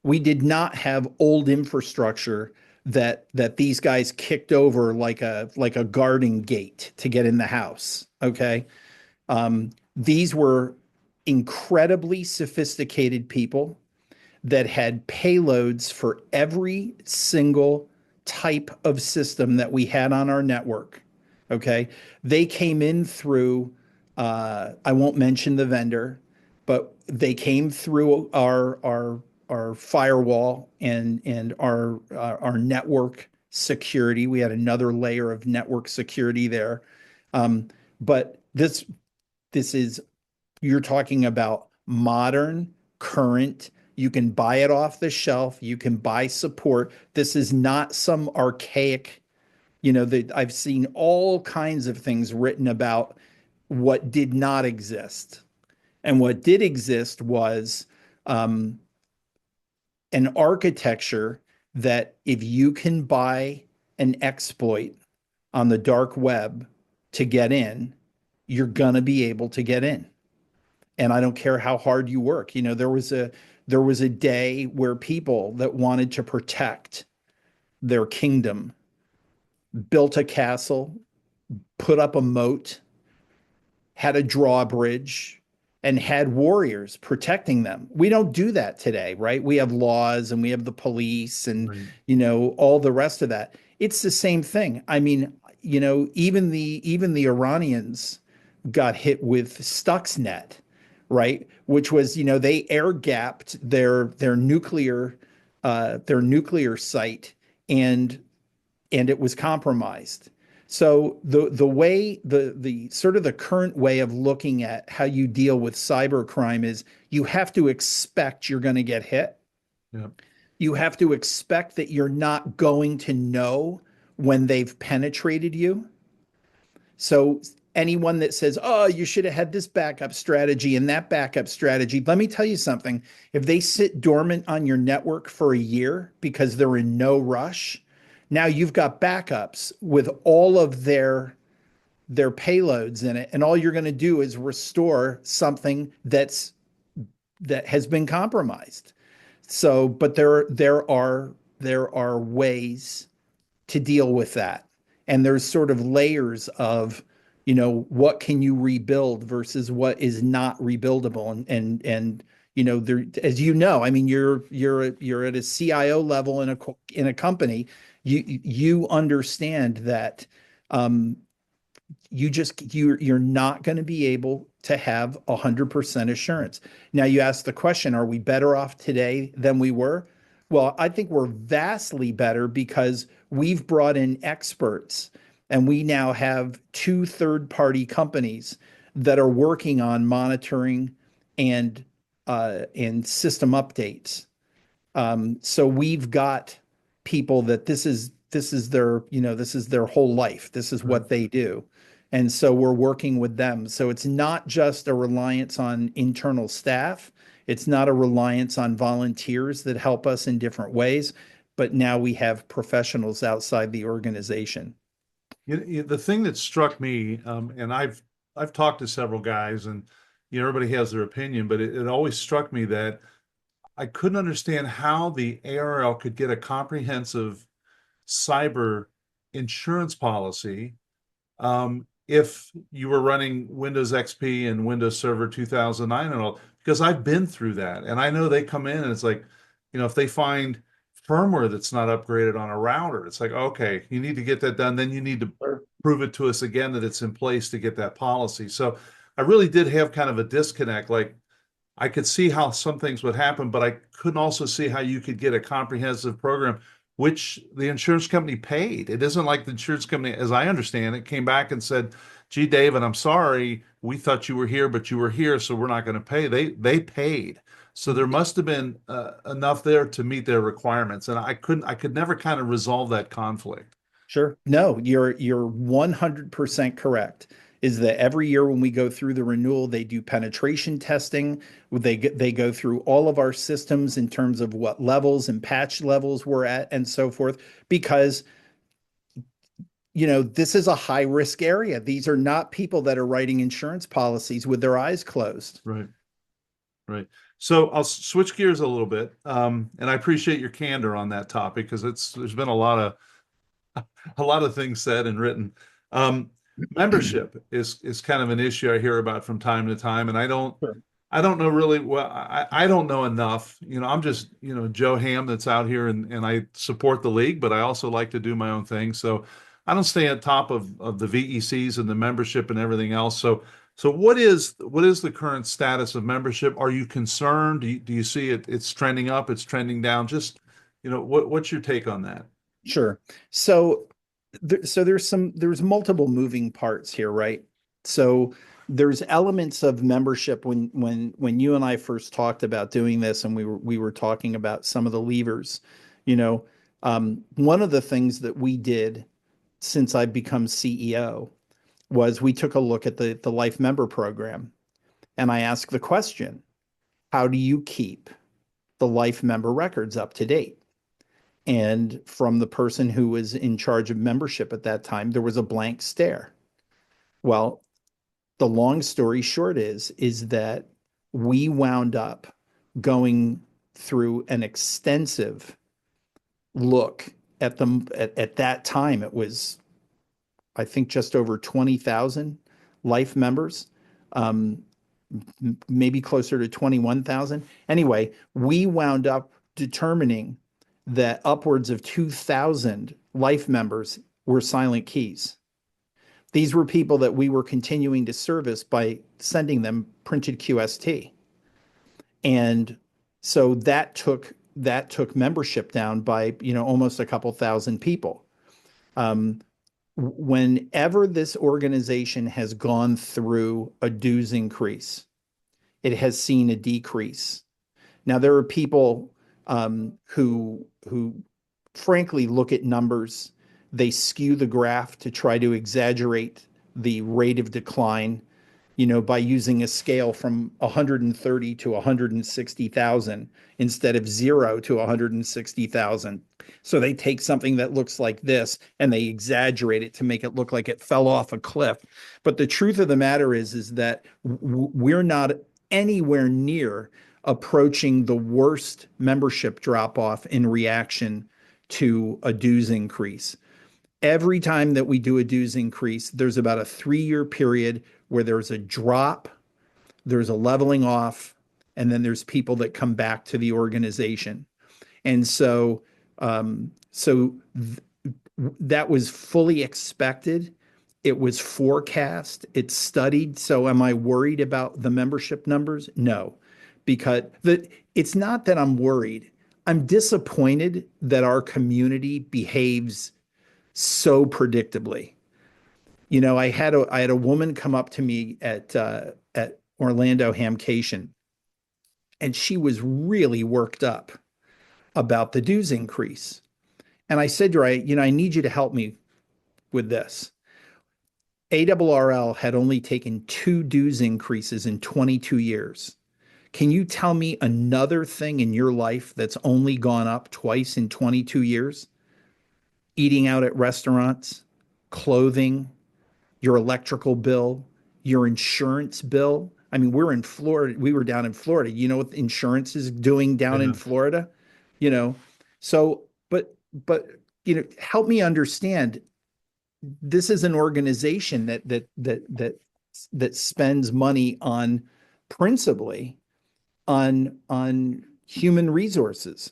We did not have old infrastructure that these guys kicked over like a garden gate to get in the house. Okay. These were incredibly sophisticated people that had payloads for every single type of system that we had on our network. Okay. They came in through, I won't mention the vendor, but they came through our firewall and our network security. We had another layer of network security there. But this is you're talking about modern, current. You can buy it off the shelf. You can buy support. This is not some archaic, that I've seen all kinds of things written about what did not exist. And what did exist was um, an architecture that if you can buy an exploit on the dark web to get in, you're going to be able to get in. And I don't care how hard you work. There was a day where people that wanted to protect their kingdom built a castle, put up a moat, had a drawbridge, and had warriors protecting them. We don't do that today, right? We have laws and we have the police and Right. all the rest of that. It's the same thing. I mean, even the Iranians got hit with Stuxnet, right? Which was, they air gapped their nuclear site, and it was compromised. So the way the sort of the current way of looking at how you deal with cybercrime is you have to expect you're going to get hit. Yeah. You have to expect that you're not going to know when they've penetrated you. So anyone that says, "Oh, you should have had this backup strategy and that backup strategy," let me tell you something. If they sit dormant on your network for a year because they're in no rush, now you've got backups with all of their payloads in it, and all you're going to do is restore something that has been compromised. So, but there are ways to deal with that. And there's sort of layers of, what can you rebuild versus what is not rebuildable. And there, as I mean, you're at a CIO level in a company. You understand that you're not going to be able to have 100% assurance. Now you ask the question, are we better off today than we were? Well, I think we're vastly better because we've brought in experts and we now have two third-party companies that are working on monitoring and system updates. So we've got people that this is their whole life. This is Right. what they do. And so we're working with them. So it's not just a reliance on internal staff. It's not a reliance on volunteers that help us in different ways, but now we have professionals outside the organization. The thing that struck me, and I've talked to several guys, and everybody has their opinion, but it always struck me that I couldn't understand how the ARRL could get a comprehensive cyber insurance policy if you were running Windows XP and Windows Server 2009 and all, because I've been through that. And I know they come in and it's like, if they find firmware that's not upgraded on a router, it's like, okay, you need to get that done. Then you need to Sure. prove it to us again that it's in place to get that policy. So I really did have kind of a disconnect. Like, I could see how some things would happen, but I couldn't also see how you could get a comprehensive program, which the insurance company paid. It isn't like the insurance company, as I understand it, came back and said, "Gee, David, I'm sorry, we thought you were here, but you were here, so we're not going to pay." They paid. So there must have been enough there to meet their requirements, and I could never kind of resolve that conflict. Sure. No, you're 100% correct. Is that every year when we go through the renewal, they do penetration testing. They go through all of our systems in terms of what levels and patch levels we're at and so forth, because this is a high risk area. These are not people that are writing insurance policies with their eyes closed. Right, right. So I'll switch gears a little bit, and I appreciate your candor on that topic because there's been a lot of things said and written. Um, Membership is kind of an issue I hear about from time to time, and Sure. I don't know really well. I don't know enough. I'm just Joe Ham that's out here, and I support the league, but I also like to do my own thing. So I don't stay on top of the VECs and the membership and everything else. So what is the current status of membership? Are you concerned? Do you see it's trending up? It's trending down? Just what's your take on that? Sure. So there's multiple moving parts here, right? So there's elements of membership when you and I first talked about doing this, and we were talking about some of the levers. One of the things that we did since I've become CEO was we took a look at the Life Member Program, and I asked the question, how do you keep the Life Member records up to date? And from the person who was in charge of membership at that time, there was a blank stare. Well, the long story short is that we wound up going through an extensive look at them. At that time, it was, I think, just over 20,000 life members, um, maybe closer to 21,000. Anyway, we wound up determining that upwards of 2,000 life members were silent keys. These were people that we were continuing to service by sending them printed QST. And so that took membership down by, almost a couple thousand people. Um, Whenever this organization has gone through a dues increase, it has seen a decrease. Now, there are people who frankly look at numbers. They skew the graph to try to exaggerate the rate of decline, by using a scale from 130 to 160,000 instead of 0 to 160,000. So they take something that looks like this and they exaggerate it to make it look like it fell off a cliff. But the truth of the matter is that we're not anywhere near approaching the worst membership drop off in reaction to a dues increase. Every time that we do a dues increase, there's about a 3-year period where there's a drop, there's a leveling off, and then there's people that come back to the organization. And that was fully expected. It was forecast. It's studied. So am I worried about the membership numbers? No, because it's not that I'm worried. I'm disappointed that our community behaves so predictably. I had a woman come up to me at Orlando Hamcation, and she was really worked up about the dues increase. And I said to her, I need you to help me with this. ARRL had only taken 2 dues increases in 22 years. Can you tell me another thing in your life that's only gone up twice in 22 years? Eating out at restaurants, clothing, your electrical bill, your insurance bill. I mean, we're in Florida. We were down in Florida. You know what insurance is doing down in Yeah. Florida? You know, so, but, help me understand. This is an organization that spends money on principally on human resources,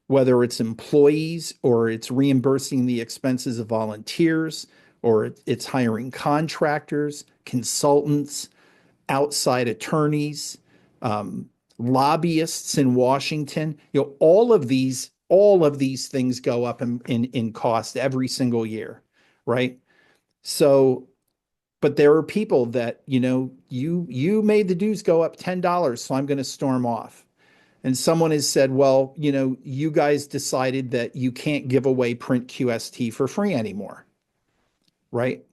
whether it's employees or it's reimbursing the expenses of volunteers or it's hiring contractors, consultants, outside attorneys, lobbyists in Washington. All of these things go up in cost every single year, right? So, but there are people that, you made the dues go up $10, so I'm going to storm off. And someone has said, well, you guys decided that you can't give away print QST for free anymore, right?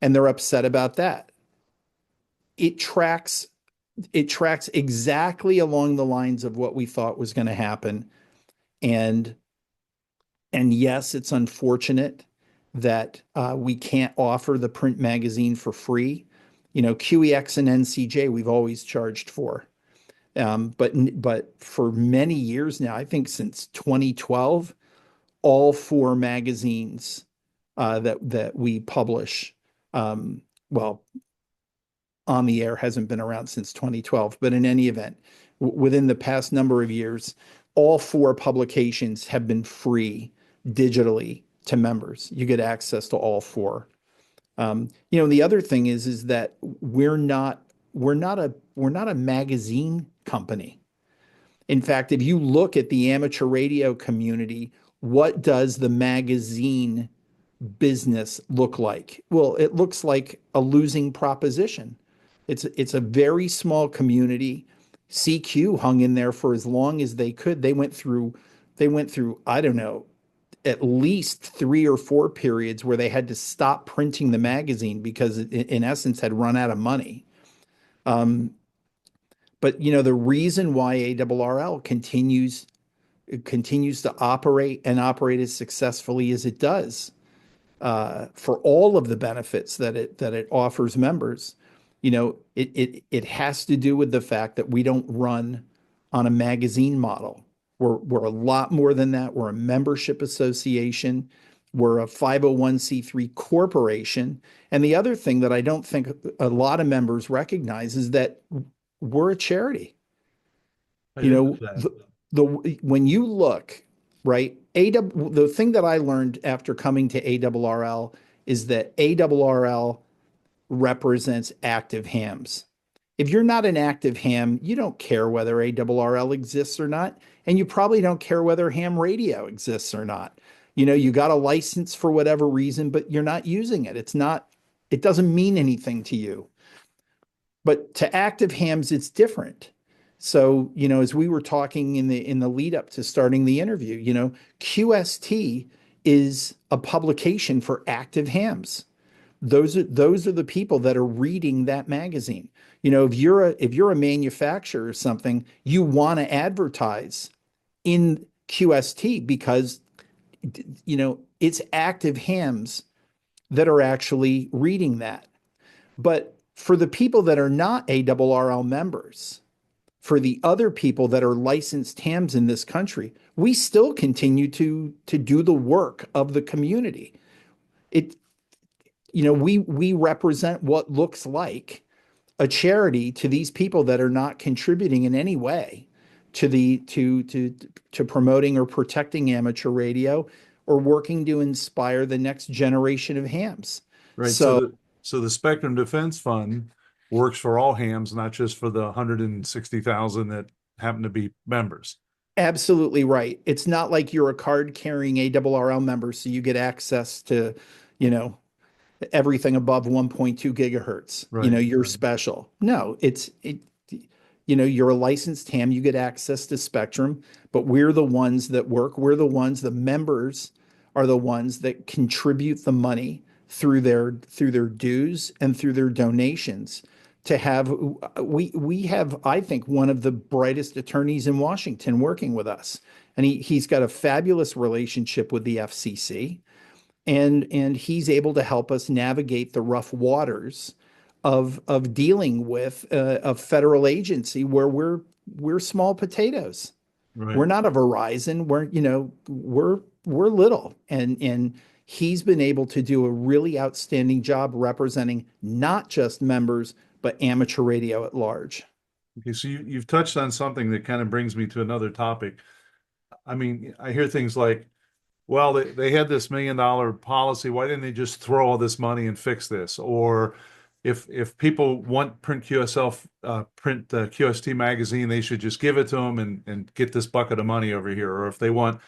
And they're upset about that. It tracks it tracks exactly along the lines of what we thought was going to happen. And yes, it's unfortunate that we can't offer the print magazine for free. QEX and NCJ we've always charged for. But for many years now, I think since 2012, all four magazines that we publish, well, on the air hasn't been around since 2012, but in any event, within the past number of years, all four publications have been free digitally to members. You get access to all four. The other thing is that we're not a magazine company. In fact, if you look at the amateur radio community, what does the magazine business look like? Well, it looks like a losing proposition. It's a very small community. CQ hung in there for as long as they could. They went through, I don't know, at least 3 or 4 periods where they had to stop printing the magazine because it, in essence, had run out of money. Um, but the reason why ARRL continues to operate and operate as successfully as it does, for all of the benefits that it offers members, it has to do with the fact that we don't run on a magazine model. We're a lot more than that. We're a membership association. We're a 501(c)(3) corporation. And the other thing that I don't think a lot of members recognize is that we're a charity. I You didn't know know, that. when you look, right, the thing that I learned after coming to ARRL is that ARRL represents active hams. If you're not an active ham, you don't care whether ARRL exists or not, and you probably don't care whether ham radio exists or not. You got a license for whatever reason, but you're not using it. It doesn't mean anything to you. But to active hams, it's different. So, as we were talking in the lead up to starting the interview, QST is a publication for active hams. Those are the people that are reading that magazine. If you're a manufacturer or something, you want to advertise in QST because it's active hams that are actually reading that. But for the people that are not ARRL members, for the other people that are licensed hams in this country, we still continue to do the work of the community. It we represent what looks like a charity to these people that are not contributing in any way to promoting or protecting amateur radio or working to inspire the next generation of hams. Right. So So the Spectrum Defense Fund works for all hams, not just for the 160,000 that happen to be members. absolutely right. It's not like you're a card carrying ARRL member, so you get access to, you know, everything above 1.2 gigahertz. Right. You're special. No, you're a licensed ham, you get access to Spectrum, but we're the ones that work. The members are the ones that contribute the money through their dues and through their donations to have we have, I think, one of the brightest attorneys in Washington working with us. And he's got a fabulous relationship with the FCC, and he's able to help us navigate the rough waters of dealing with a federal agency where we're small potatoes. Right. We're not a Verizon. We're little, and he's been able to do a really outstanding job representing not just members but amateur radio at large. Okay. So you've touched on something that kind of brings me to another topic. I mean, I hear things like, well, they had this $1 million policy. Why didn't they just throw all this money and fix this? Or if people want print QST magazine, they should just give it to them and get this bucket of money over here. Or if they want,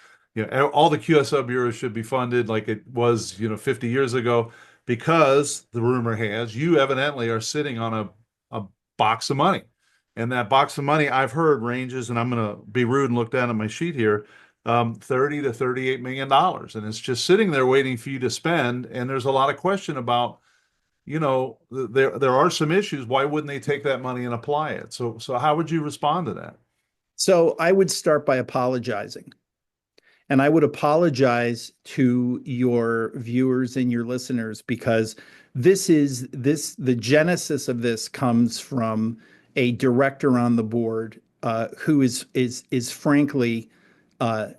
all the QSL bureaus should be funded like it was, 50 years ago, because the rumor has you evidently are sitting on a box of money. And that box of money I've heard ranges, and I'm going to be rude and look down at my sheet here, 30 to $38 million. And it's just sitting there waiting for you to spend. And there's a lot of question about, there are some issues. Why wouldn't they take that money and apply it? So how would you respond to that? So I would start by apologizing. And I would apologize to your viewers and your listeners because the genesis of this comes from a director on the board who is frankly uh,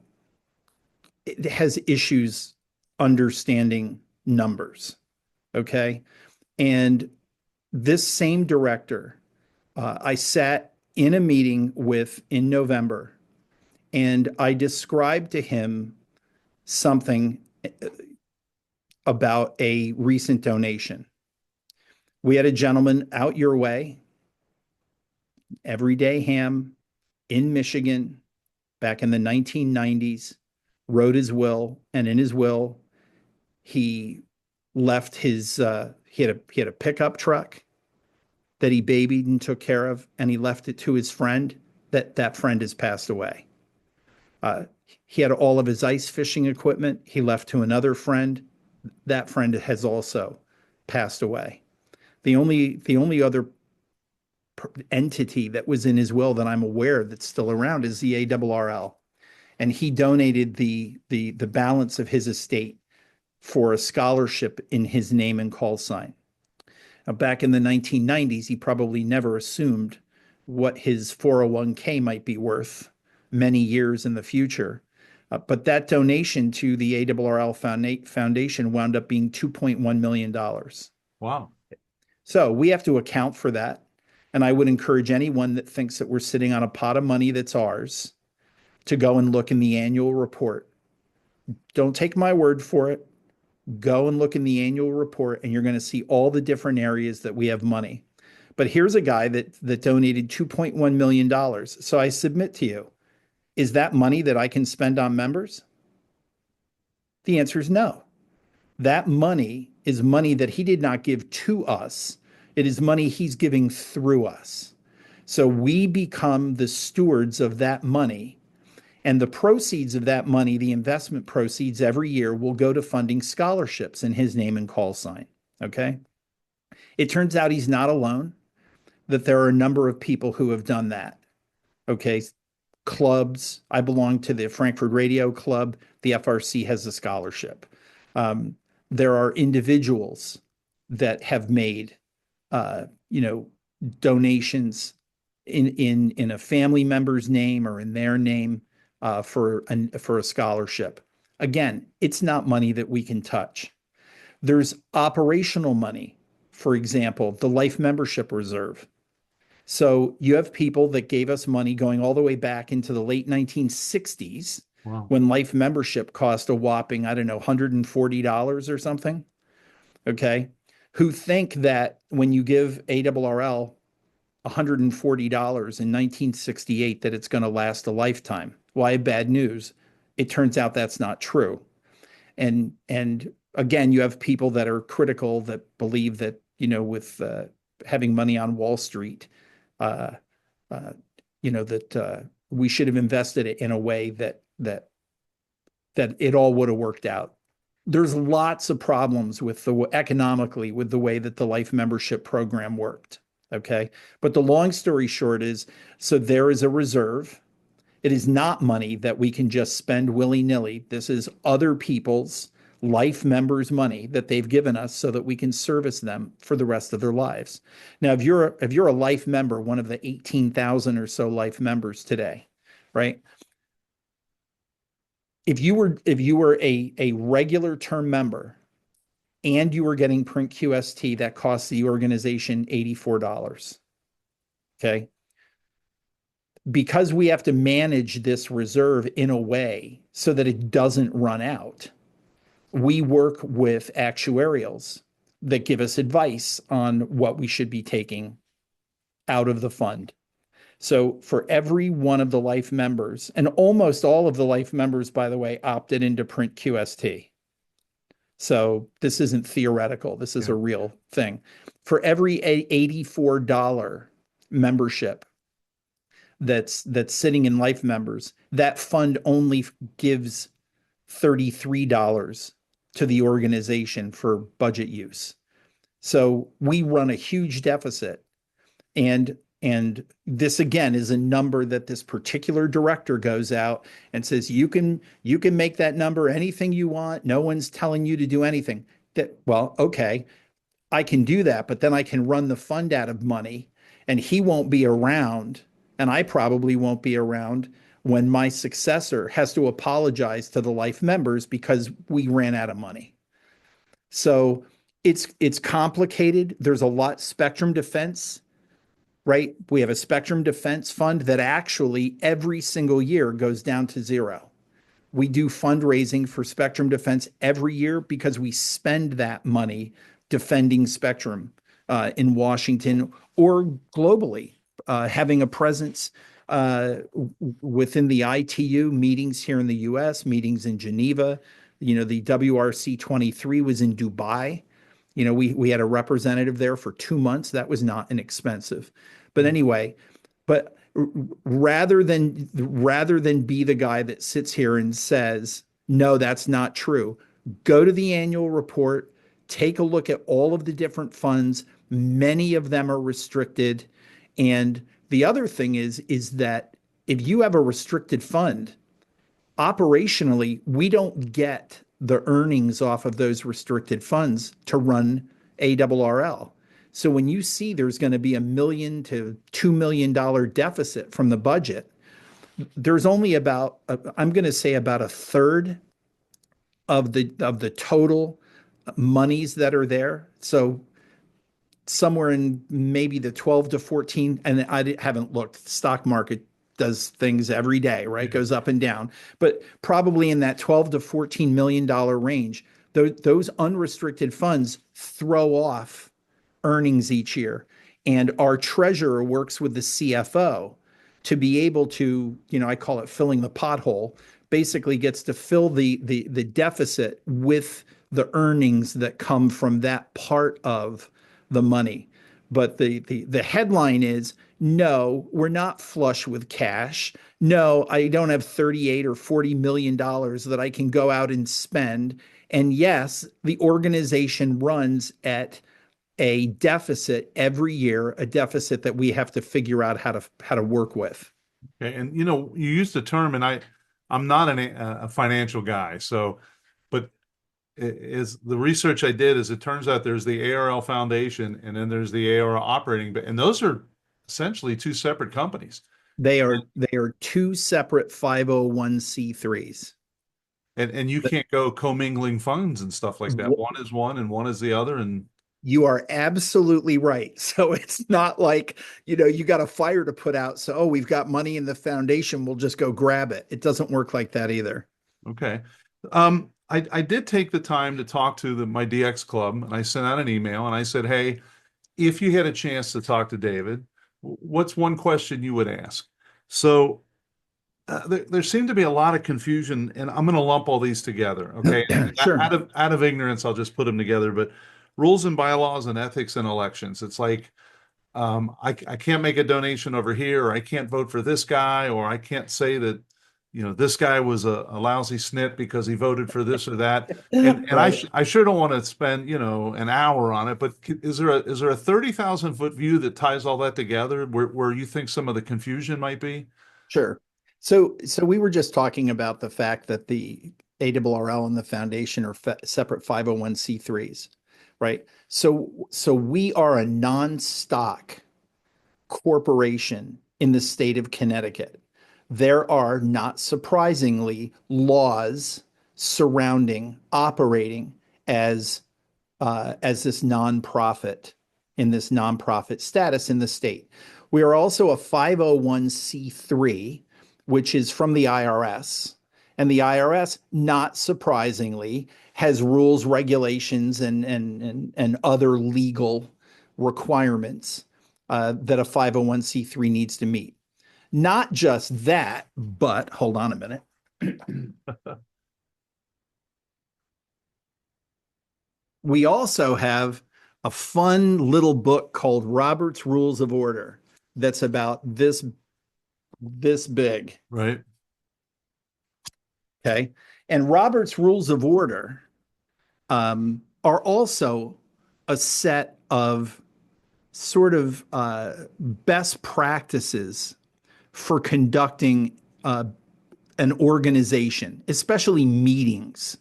has issues understanding numbers. Okay. And this same director, I sat in a meeting with in November, and I described to him something about a recent donation. We had a gentleman out your way, everyday ham in Michigan back in the 1990s, wrote his will, and in his will, he left he had a pickup truck that he babied and took care of, and he left it to his friend. That friend has passed away. He had all of his ice fishing equipment. He left to another friend. That friend has also passed away. The only other entity that was in his will that I'm aware that's still around is the ARRL, and he donated the balance of his estate for a scholarship in his name and call sign. Now, back in the 1990s, he probably never assumed what his 401k might be worth many years in the future. But that donation to the ARRL Foundation wound up being $2.1 million. Wow. So we have to account for that. And I would encourage anyone that thinks that we're sitting on a pot of money that's ours to go and look in the annual report. Don't take my word for it. Go and look in the annual report, and you're going to see all the different areas that we have money. But here's a guy that donated $2.1 million. So I submit to you, is that money that I can spend on members? The answer is no. That money is money that he did not give to us. It is money he's giving through us. So we become the stewards of that money. And the proceeds of that money, the investment proceeds every year, will go to funding scholarships in his name and call sign. Okay. It turns out he's not alone, that there are a number of people who have done that. Okay. Clubs. I belong to the Frankfurt Radio Club. The FRC has a scholarship. There are individuals that have made, donations in a family member's name or in their name for a scholarship. Again, it's not money that we can touch. There's operational money. For example, the life membership reserve. So you have people that gave us money going all the way back into the late 1960s. Wow. When life membership cost a whopping, I don't know, $140 or something. Okay. Who think that when you give ARRL $140 in 1968, that it's going to last a lifetime. Well, I have bad news. It turns out that's not true. And again, you have people that are critical that believe that, with having money on Wall Street, that we should have invested it in a way that it all would have worked out. There's lots of problems economically with the way that the life membership program worked. Okay. But the long story short is, so there is a reserve. It is not money that we can just spend willy-nilly. This is other people's life members' money that they've given us so that we can service them for the rest of their lives. Now, if you're a life member, one of the 18,000 or so life members today, right? If you were a regular term member and you were getting print QST, that costs the organization $84. Okay. Because we have to manage this reserve in a way so that it doesn't run out, we work with actuarials that give us advice on what we should be taking out of the fund. So for every one of the life members, and almost all of the life members, by the way, opted into print QST. So this isn't theoretical. This is a real thing. For every $84 membership that's sitting in Life Members, that fund only gives $33 to the organization for budget use. So we run a huge deficit. And this again is a number that this particular director goes out and says, you can make that number anything you want. No one's telling you to do anything. That, well, okay, I can do that, but then I can run the fund out of money and he won't be around, and I probably won't be around when my successor has to apologize to the Life members because we ran out of money. So it's complicated. There's a lot. Spectrum Defense, right? We have a Spectrum Defense Fund that actually every single year goes down to zero. We do fundraising for Spectrum Defense every year because we spend that money defending Spectrum in Washington or globally, having a presence within the ITU meetings here in the US, meetings in Geneva. The WRC 23 was in Dubai. We had a representative there for 2 months. That was not inexpensive. But anyway, but rather than be the guy that sits here and says, no, that's not true, go to the annual report, take a look at all of the different funds. Many of them are restricted. And the other thing is that if you have a restricted fund, operationally, we don't get the earnings off of those restricted funds to run ARRL. So when you see there's going to be $1 million to $2 million deficit from the budget, there's only about, I'm going to say about a third of the total monies that are there. So somewhere in maybe the 12 to 14, and I haven't looked, the stock market does things every day, right? Goes up and down, but probably in that 12 to $14 million range, those unrestricted funds throw off earnings each year. And our treasurer works with the CFO to be able to, I call it filling the pothole, basically gets to fill the deficit with the earnings that come from that part of the money. But the headline is, no, we're not flush with cash. No, I don't have 38 or $40 million that I can go out and spend. And yes, the organization runs at a deficit every year, a deficit that we have to figure out how to work with. Okay. And you used the term, and I'm not a financial guy, so, but is the research I did is it turns out there's the ARRL Foundation and then there's the ARRL Operating, and those are essentially two separate companies. They are two separate 501c3s. And you can't go commingling funds and stuff like that. One is one and one is the other. And you are absolutely right. So it's not like, you got a fire to put out. So, oh, we've got money in the foundation, we'll just go grab it. It doesn't work like that either. Okay. I did take the time to talk to my DX club, and I sent out an email and I said, hey, if you had a chance to talk to David, what's one question you would ask? So there seemed to be a lot of confusion, and I'm going to lump all these together. Okay. Sure. Out of ignorance, I'll just put them together. But rules and bylaws and ethics and elections. It's like, I can't make a donation over here, or I can't vote for this guy, or I can't say that, this guy was a lousy snit because he voted for this or that. And Right. I sure don't want to spend, an hour on it, but is there a 30,000 foot view that ties all that together where you think some of the confusion might be? Sure. So we were just talking about the fact that the ARRL and the foundation are separate 501c3s, right? So we are a non-stock corporation in the state of Connecticut. There are, not surprisingly, laws surrounding operating as this nonprofit, in this nonprofit status in the state. We are also a 501c3, which is from the IRS. And the IRS, not surprisingly, has rules, regulations, and other legal requirements that a 501c3 needs to meet. Not just that, but hold on a minute. We also have a fun little book called Robert's Rules of Order that's about this this big. Right. Okay. And Robert's Rules of Order are also a set of sort of best practices for conducting an organization, especially meetings.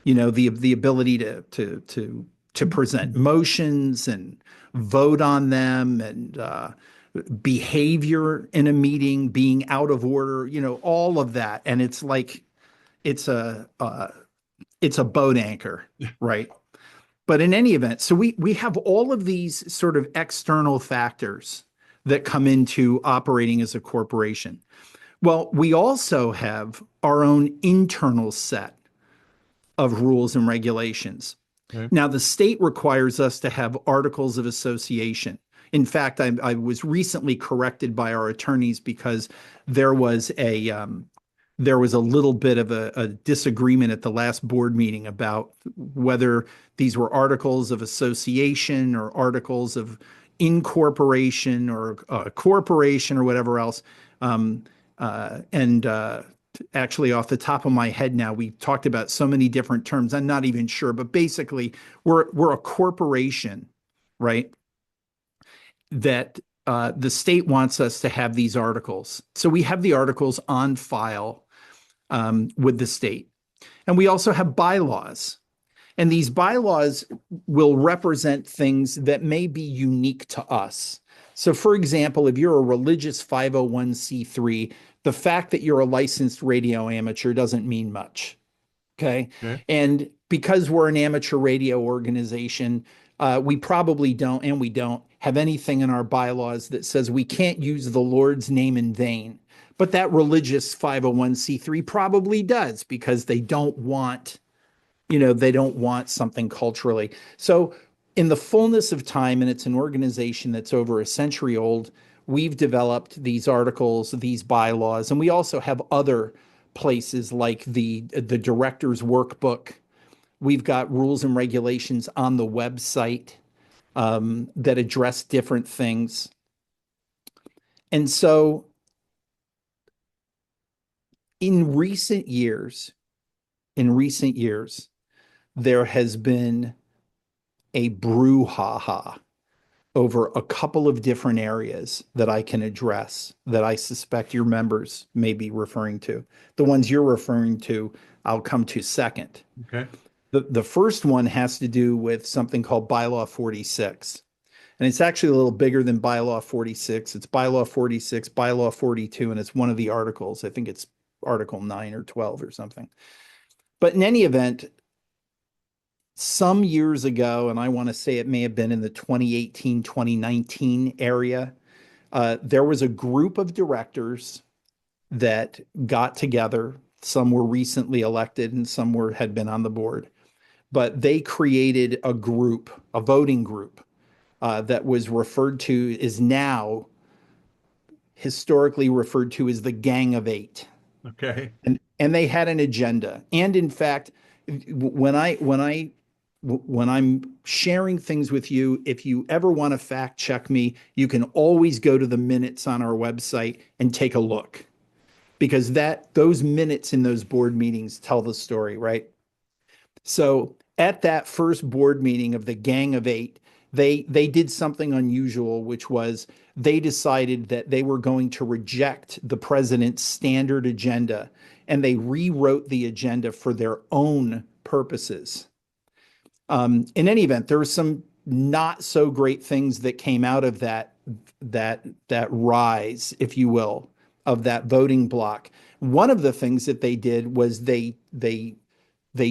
You know, the ability to present motions and vote on them, and behavior in a meeting being out of order. You know, all of that, and it's like it's a it's a boat anchor, right? But in any event, so we have all of these sort of external factors that come into operating as a corporation. Well, we also have our own internal set of rules and regulations. Okay. Now, the state requires us to have articles of association. In fact, I was recently corrected by our attorneys because there was a little bit of a disagreement at the last board meeting about whether these were articles of association or articles of incorporation or corporation or whatever else. And actually, off the top of my head now, we talked about so many different terms. I'm not even sure, but basically, we're a corporation, right? That the state wants us to have these articles. So we have the articles on file with the state. And we also have bylaws. And these bylaws will represent things that may be unique to us. So, for example, if you're a religious 501c3, the fact that you're a licensed radio amateur doesn't mean much. Okay. Okay. And because we're an amateur radio organization, we probably don't, and we don't have anything in our bylaws that says we can't use the Lord's name in vain. But that religious 501c3 probably does, because they don't want, they don't want something culturally. So, in the fullness of time, and it's an organization that's over a century old, we've developed these articles, these bylaws, and we also have other places like the director's workbook. We've got rules and regulations on the website that address different things. And so in recent years, there has been a brouhaha over a couple of different areas that I can address that I suspect your members may be referring to. The ones you're referring to, I'll come to second. Okay. The first one has to do with something called Bylaw 46. And it's actually a little bigger than Bylaw 46. It's Bylaw 46, Bylaw 42, and it's one of the articles. I think it's Article 9 or 12 or something. But in any event, some years ago, and I want to say it may have been in the 2018, 2019 area, there was a group of directors that got together. Some were recently elected and some had been on the board. But they created a group, a voting group, that was is now historically referred to as the Gang of Eight. Okay. And they had an agenda. And in fact, when I'm sharing things with you, if you ever want to fact check me, you can always go to the minutes on our website and take a look, because those minutes in those board meetings tell the story, right? So at that first board meeting of the Gang of Eight, they did something unusual, which was they decided that they were going to reject the president's standard agenda, and they rewrote the agenda for their own purposes. In any event, there were some not so great things that came out of that rise, if you will, of that voting block. One of the things that they did was they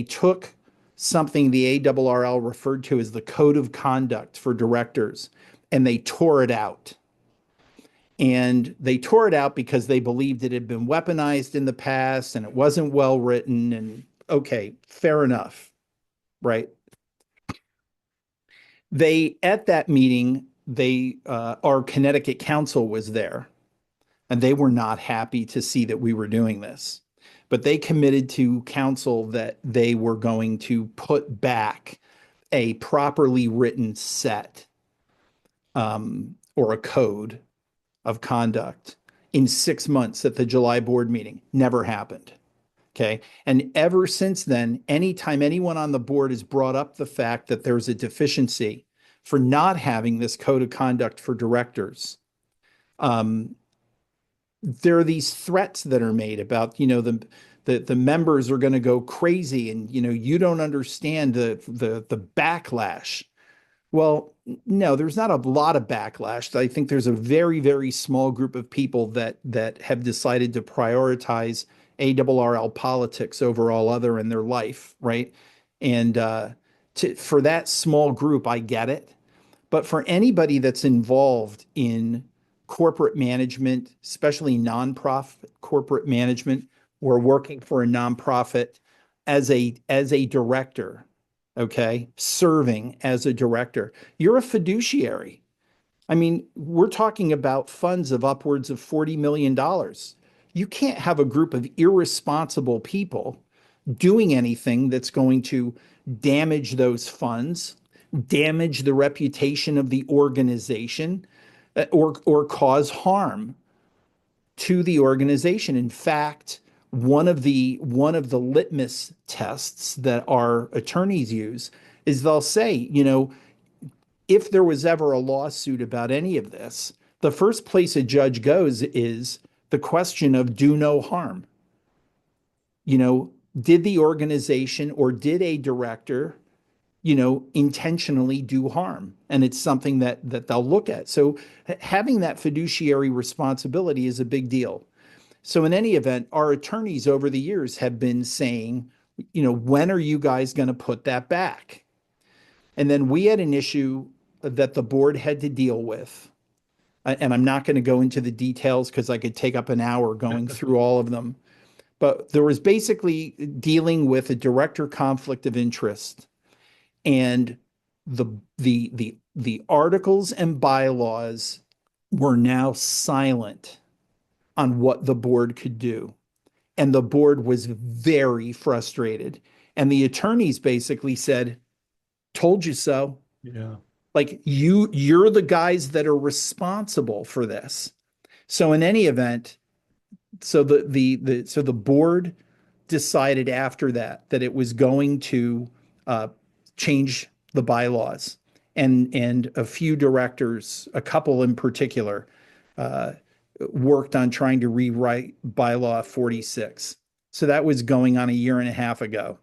took something the ARRL referred to as the Code of Conduct for Directors, and they tore it out. And they tore it out because they believed it had been weaponized in the past and it wasn't well written. And okay, fair enough, right? At that meeting, our Connecticut council was there, and they were not happy to see that we were doing this. But they committed to council that they were going to put back a properly written set or a code of conduct in 6 months at the July board meeting. Never happened. Okay. And ever since then, anytime anyone on the board has brought up the fact that there's a deficiency for not having this code of conduct for directors, there are these threats that are made about, the members are going to go crazy, and you don't understand the backlash. Well, no, there's not a lot of backlash. I think there's a very, very small group of people that have decided to prioritize ARRL politics over all other in their life, right? And for that small group, I get it. But for anybody that's involved in corporate management, especially nonprofit corporate management, or working for a nonprofit as a director, okay, serving as a director, you're a fiduciary. I mean, we're talking about funds of upwards of $40 million. You can't have a group of irresponsible people doing anything that's going to damage those funds, damage the reputation of the organization, or cause harm to the organization. In fact, one of the litmus tests that our attorneys use is they'll say, if there was ever a lawsuit about any of this, the first place a judge goes is the question of do no harm. Did the organization or did a director, intentionally do harm? And it's something that they'll look at. So having that fiduciary responsibility is a big deal. So in any event, our attorneys over the years have been saying, when are you guys going to put that back? And then we had an issue that the board had to deal with. And I'm not going to go into the details because I could take up an hour going through all of them. But there was basically dealing with a director conflict of interest. And the articles and bylaws were now silent on what the board could do. And the board was very frustrated. And the attorneys basically said, told you so. Yeah. Like you're the guys that are responsible for this. So in any event, so the board decided after that it was going to change the bylaws, and a few directors, a couple in particular, worked on trying to rewrite bylaw 46. So that was going on a year and a half ago.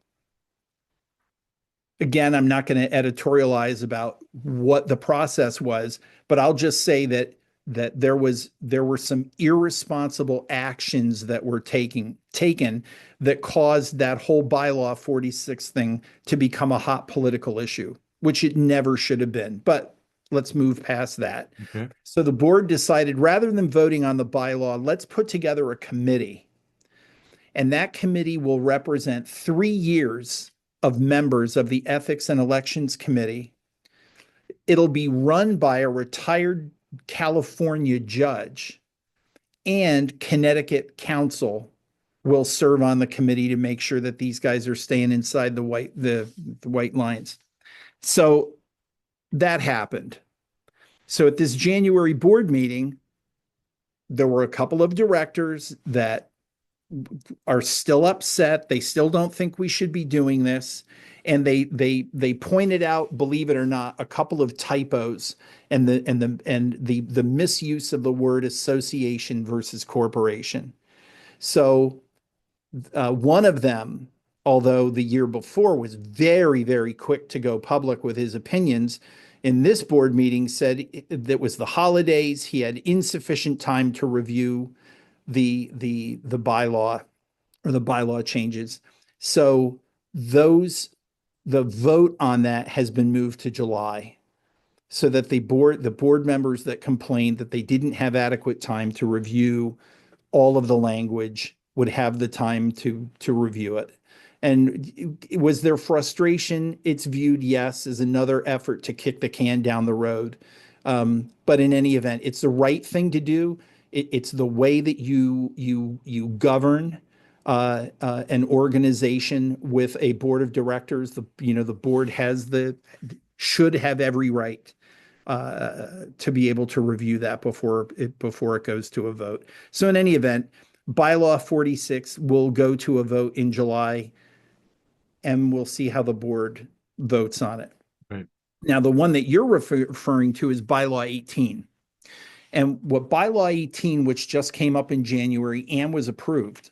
Again, I'm not going to editorialize about what the process was, but I'll just say that there were some irresponsible actions that were taken that caused that whole bylaw 46 thing to become a hot political issue, which it never should have been. But let's move past that. Okay. So the board decided, rather than voting on the bylaw, let's put together a committee. And that committee will represent 3 years of members of the Ethics and Elections Committee. It'll be run by a retired California judge, and Connecticut counsel will serve on the committee to make sure that these guys are staying inside the white lines. So that happened. So at this January board meeting, there were a couple of directors that are still upset. They still don't think we should be doing this. And they pointed out, believe it or not, a couple of typos and the misuse of the word association versus corporation. So one of them, although the year before was very, very quick to go public with his opinions, in this board meeting said that was the holidays. He had insufficient time to review the bylaw or the bylaw changes. So the vote on that has been moved to July, so that the board members that complained that they didn't have adequate time to review all of the language would have the time to review it. And was there frustration? It's viewed, yes, as another effort to kick the can down the road. But in any event, it's the right thing to do. It's the way that you govern an organization with a board of directors. The board should have every right to be able to review that before it goes to a vote. So in any event, bylaw 46 will go to a vote in July, and we'll see how the board votes on it. Right. Now, the one that you're referring to is bylaw 18. And what bylaw 18, which just came up in January and was approved,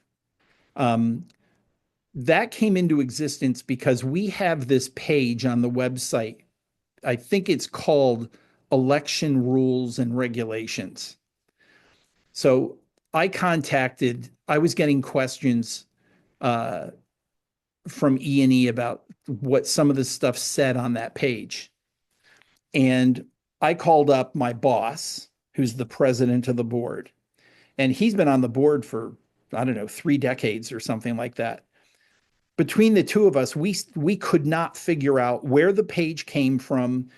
that came into existence because we have this page on the website. I think it's called Election Rules and Regulations. So I was getting questions from E&E about what some of the stuff said on that page. And I called up my boss, who's the president of the board, and he's been on the board for, I don't know, 3 decades or something like that. Between the two of us, we could not figure out where the page came from,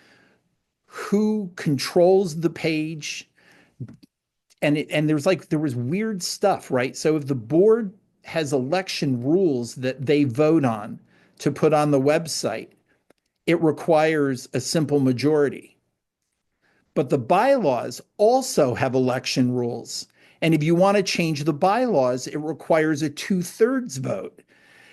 who controls the page, and there was weird stuff, right? So if the board has election rules that they vote on to put on the website, it requires a simple majority. But the bylaws also have election rules. And if you want to change the bylaws, it requires a 2/3 vote.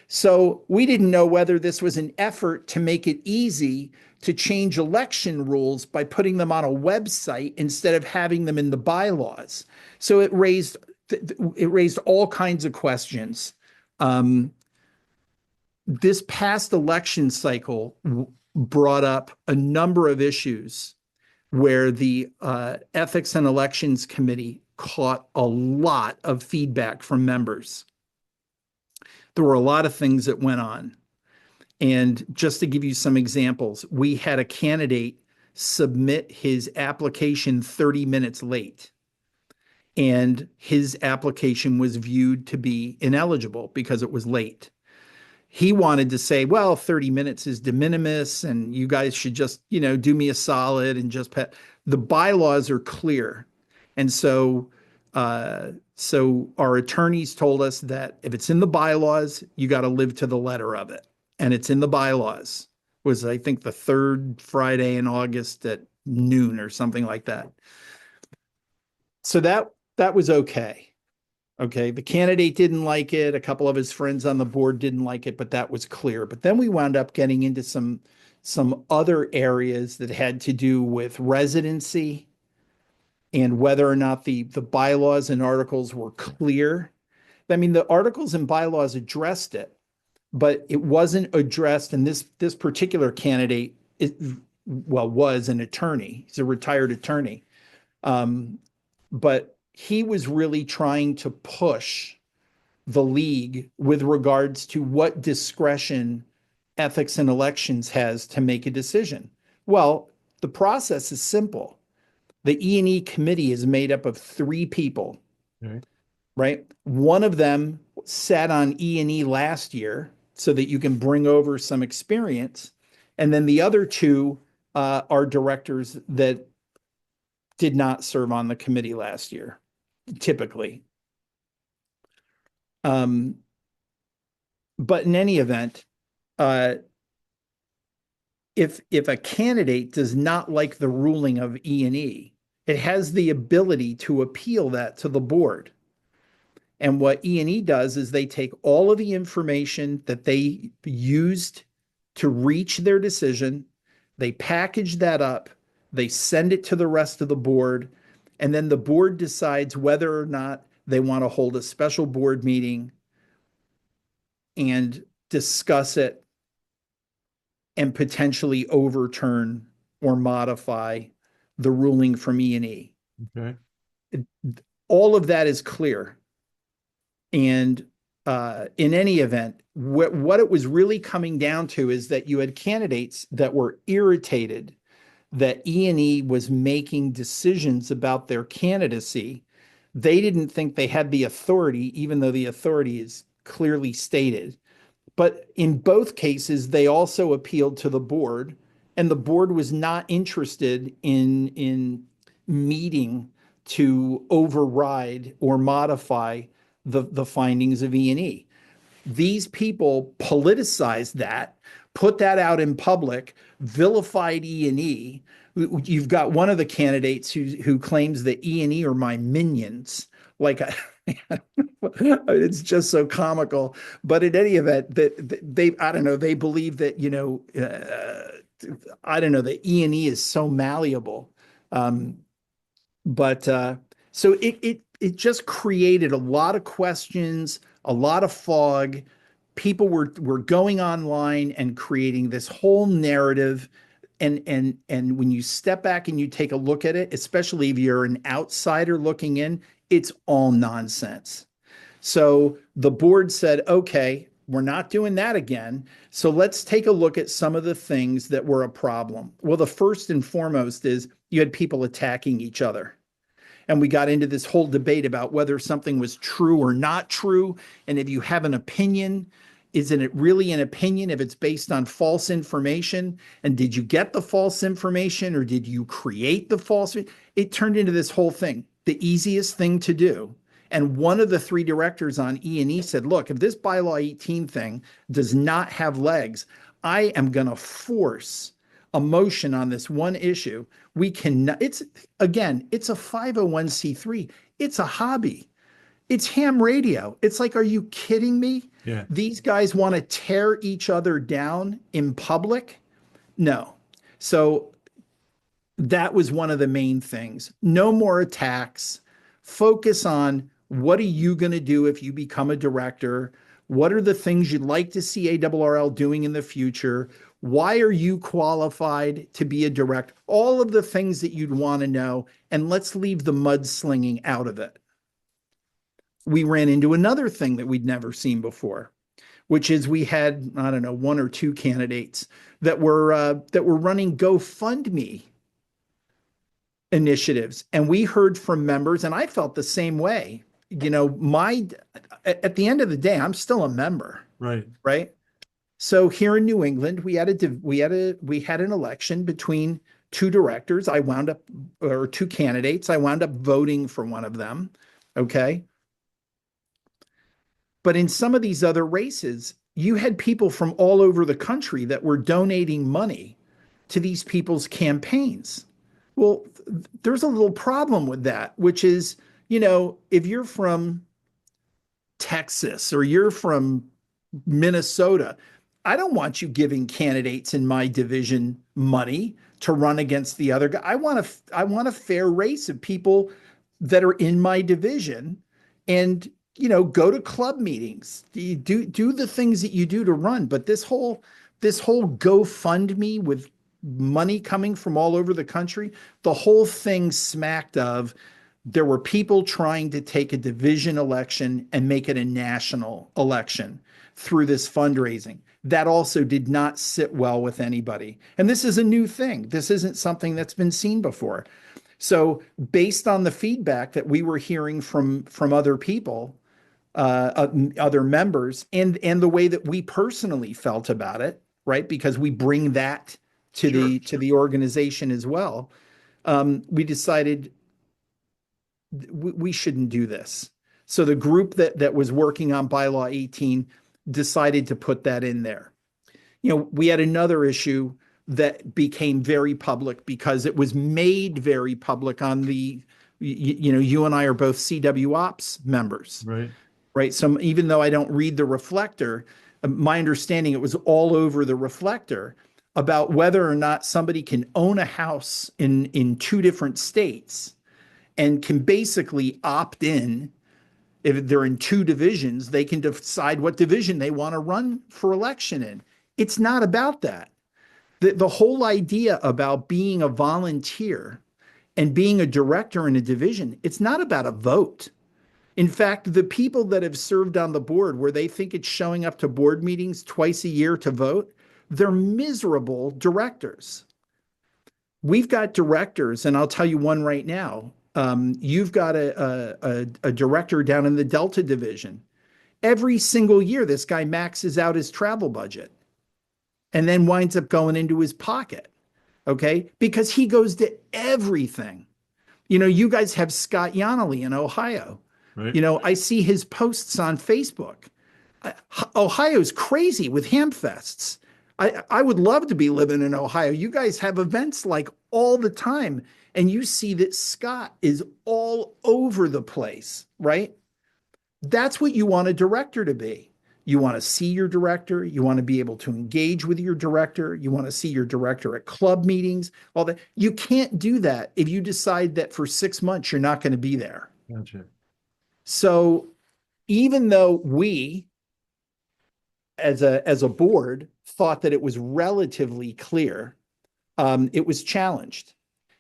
So we didn't know whether this was an effort to make it easy to change election rules by putting them on a website instead of having them in the bylaws. So it raised all kinds of questions. This past election cycle brought up a number of issues where the Ethics and Elections Committee caught a lot of feedback from members. There were a lot of things that went on. And just to give you some examples, we had a candidate submit his application 30 minutes late, and his application was viewed to be ineligible because it was late. He wanted to say, well, 30 minutes is de minimis, and you guys should just, do me a solid and just pay. The bylaws are clear. And so our attorneys told us that if it's in the bylaws, you got to live to the letter of it. And it's in the bylaws. It was, I think, the 3rd Friday in August at noon or something like that. So that was okay. Okay, the candidate didn't like it. A couple of his friends on the board didn't like it, but that was clear. But then we wound up getting into some other areas that had to do with residency and whether or not the bylaws and articles were clear. I mean, the articles and bylaws addressed it, but it wasn't addressed. And this particular candidate, was an attorney. He's a retired attorney. But he was really trying to push the league with regards to what discretion Ethics and Elections has to make a decision. Well, the process is simple. The E&E committee is made up of 3 people, right? One of them sat on E&E last year so that you can bring over some experience. And then the other 2 are directors that did not serve on the committee last year, typically. But in any event, if a candidate does not like the ruling of E&E, it has the ability to appeal that to the board. And what E&E does is they take all of the information that they used to reach their decision, they package that up, they send it to the rest of the board, and then the board decides whether or not they want to hold a special board meeting and discuss it and potentially overturn or modify the ruling from E&E. Okay. All of that is clear. And in any event, what it was really coming down to is that you had candidates that were irritated that E&E was making decisions about their candidacy. They didn't think they had the authority, even though the authority is clearly stated. But in both cases, they also appealed to the board, and the board was not interested in meeting to override or modify the findings of E&E. These people politicized that put that out in public, vilified E&E. You've got one of the candidates who claims that E&E are my minions. Like, it's just so comical. But in any event, that they, I don't know, they believe that, I don't know, that E&E is so malleable. But so it just created a lot of questions, a lot of fog. People were going online and creating this whole narrative. And when you step back and you take a look at it, especially if you're an outsider looking in, it's all nonsense. So the board said, okay, we're not doing that again. So let's take a look at some of the things that were a problem. Well, the first and foremost is you had people attacking each other. And we got into this whole debate about whether something was true or not true. And if you have an opinion, isn't it really an opinion if it's based on false information? And did you get the false information or did you create the false? It turned into this whole thing. The easiest thing to do. And one of the three directors on E&E said, look, if this bylaw 18 thing does not have legs, I am going to force a motion on this one issue. We cannot, it's a 501c3. It's a hobby. It's ham radio. It's like, are you kidding me? Yeah. These guys want to tear each other down in public? No. So that was one of the main things. No more attacks. Focus on what are you going to do if you become a director? What are the things you'd like to see ARRL doing in the future? Why are you qualified to be a director? All of the things that you'd want to know, and let's leave the mudslinging out of it. We ran into another thing that we'd never seen before, which is we had, I don't know, one or two candidates that were running GoFundMe initiatives. And we heard from members, and I felt the same way. At the end of the day, I'm still a member. Right. Right. So here in New England, we had an election between two directors. Or two candidates. I wound up voting for one of them. Okay. But in some of these other races, you had people from all over the country that were donating money to these people's campaigns. Well, there's a little problem with that, which is, if you're from Texas or you're from Minnesota, I don't want you giving candidates in my division money to run against the other guy. I want a fair race of people that are in my division, and go to club meetings, do the things that you do to run. But this whole GoFundMe with money coming from all over the country, the whole thing smacked of there were people trying to take a division election and make it a national election through this fundraising. That also did not sit well with anybody. And this is a new thing. This isn't something that's been seen before. So based on the feedback that we were hearing from other people, other members, and the way that we personally felt about it, right? Because we bring that to the organization as well. We decided we shouldn't do this. So the group that was working on bylaw 18 decided to put that in there. We had another issue that became very public because it was made very public on the, you and I are both CW Ops members. Right. So even though I don't read the Reflector, my understanding, it was all over the Reflector about whether or not somebody can own a house in two different states and can basically opt in. If they're in two divisions, they can decide what division they want to run for election in. It's not about that. The whole idea about being a volunteer and being a director in a division, it's not about a vote. In fact, the people that have served on the board where they think it's showing up to board meetings twice a year to vote, they're miserable directors. We've got directors, and I'll tell you one right now. You've got a director down in the Delta division. Every single year, this guy maxes out his travel budget and then winds up going into his pocket, okay? Because he goes to everything. You guys have Scott Yonley in Ohio. Right. I see his posts on Facebook. Ohio's crazy with ham fests. I would love to be living in Ohio. You guys have events like all the time, and you see that Scott is all over the place, right? That's what you want a director to be. You want to see your director. You want to be able to engage with your director. You want to see your director at club meetings, all that. You can't do that if you decide that for 6 months you're not going to be there. Gotcha. So even though we, as a board, thought that it was relatively clear, it was challenged.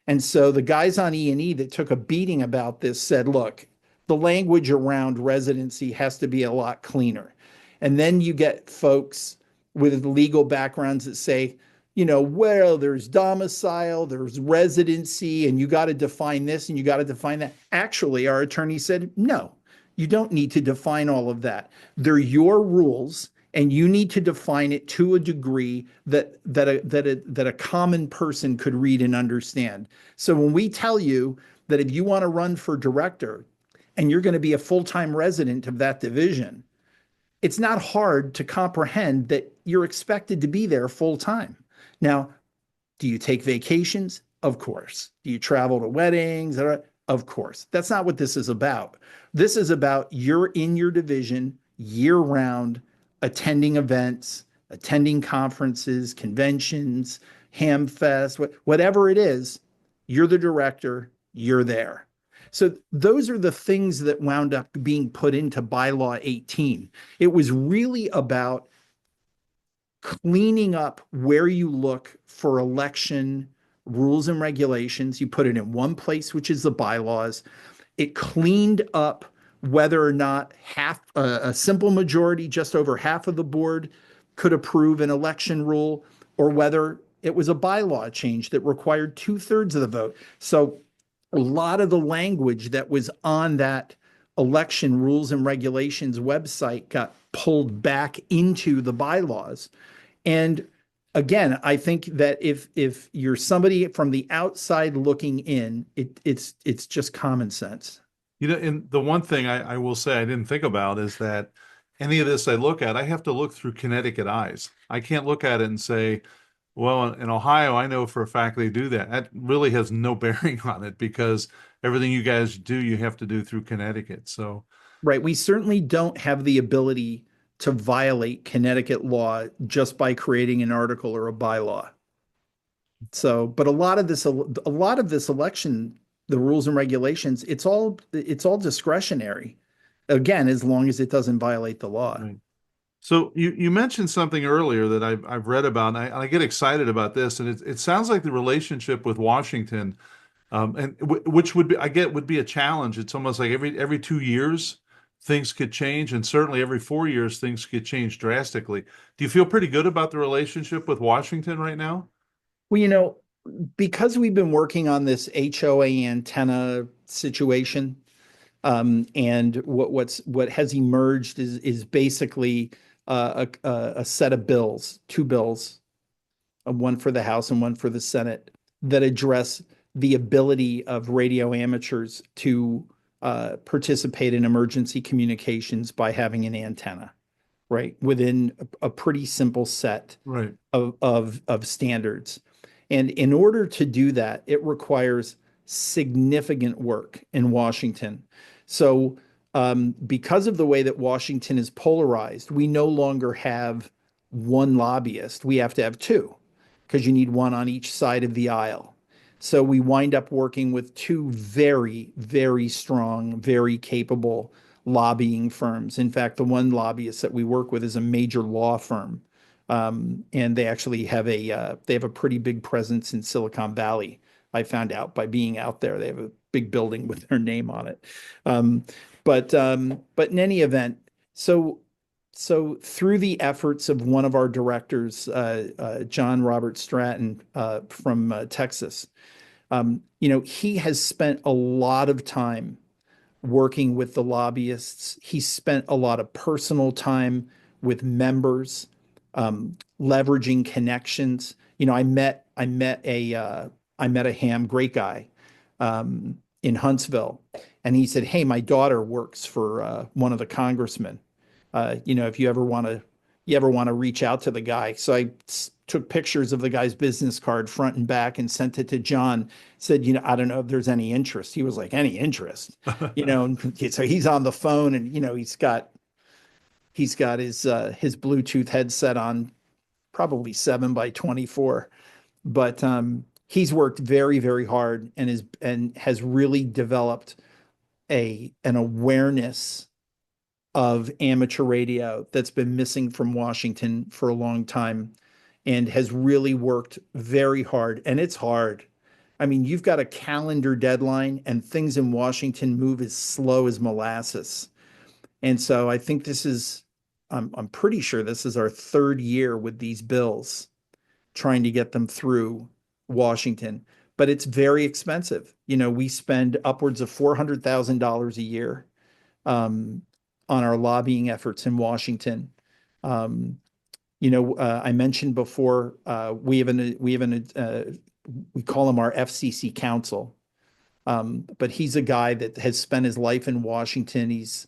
And so the guys on E&E that took a beating about this said, look, the language around residency has to be a lot cleaner. And then you get folks with legal backgrounds that say, well, there's domicile, there's residency, and you got to define this and you got to define that. Actually, our attorney said, no, you don't need to define all of that. They're your rules, and you need to define it to a degree that a common person could read and understand. So when we tell you that if you want to run for director and you're going to be a full-time resident of that division, it's not hard to comprehend that you're expected to be there full-time. Now, do you take vacations? Of course. Do you travel to weddings? Of course. That's not what this is about. This is about you're in your division year-round, attending events, attending conferences, conventions, Hamfest, whatever it is, you're the director, you're there. So those are the things that wound up being put into Bylaw 18. It was really about cleaning up where you look for election rules and regulations. You put it in one place, which is the bylaws. It cleaned up whether or not a simple majority, just over half of the board, could approve an election rule, or whether it was a bylaw change that required 2/3 of the vote. So a lot of the language that was on that election rules and regulations website got pulled back into the bylaws. And again, I think that if you're somebody from the outside looking in, it's just common sense. And the one thing I will say I didn't think about is that any of this I look at, I have to look through Connecticut eyes. I can't look at it and say, well, in Ohio, I know for a fact they do that. That really has no bearing on it because everything you guys do, you have to do through Connecticut. So, Right. We certainly don't have the ability to violate Connecticut law just by creating an article or a bylaw. So, but a lot of this election, the rules and regulations, it's all discretionary. Again, as long as it doesn't violate the law. right. So you mentioned something earlier that I've read about, and I get excited about this, and it sounds like the relationship with Washington, and which would be I get would be a challenge. It's almost like every 2 years things could change, and certainly every 4 years things could change drastically. Do you feel pretty good about the relationship with Washington right now? Well, because we've been working on this HOA antenna situation, and what has emerged is basically a set of bills, two bills, one for the House and one for the Senate, that address the ability of radio amateurs to participate in emergency communications by having an antenna, right, within a pretty simple set Right. of standards. And in order to do that, it requires significant work in Washington. So, because of the way that Washington is polarized, we no longer have one lobbyist. We have to have two because you need one on each side of the aisle. So we wind up working with two very, very strong, very capable lobbying firms. In fact, the one lobbyist that we work with is a major law firm. And they actually have a pretty big presence in Silicon Valley. I found out by being out there. They have a big building with their name on it. But in any event, so through the efforts of one of our directors, John Robert Stratton from Texas, he has spent a lot of time working with the lobbyists. He spent a lot of personal time with members, leveraging connections. I met a ham, great guy, in Huntsville, and he said, "Hey, my daughter works for one of the congressmen. If you ever want to, you ever want to reach out to the guy. So I took pictures of the guy's business card front and back and sent it to John. Said, I don't know if there's any interest. He was like, any interest? And so he's on the phone, and he's got his Bluetooth headset on, probably 7 by 24. But he's worked very, very hard and has really developed an awareness of amateur radio that's been missing from Washington for a long time, and has really worked very hard. And it's hard. I mean, you've got a calendar deadline, and things in Washington move as slow as molasses. And so I think I'm pretty sure this is our third year with these bills, trying to get them through Washington. But it's very expensive. We spend upwards of $400,000 a year on our lobbying efforts in Washington. I mentioned before, we call him our FCC counsel. But he's a guy that has spent his life in Washington. He's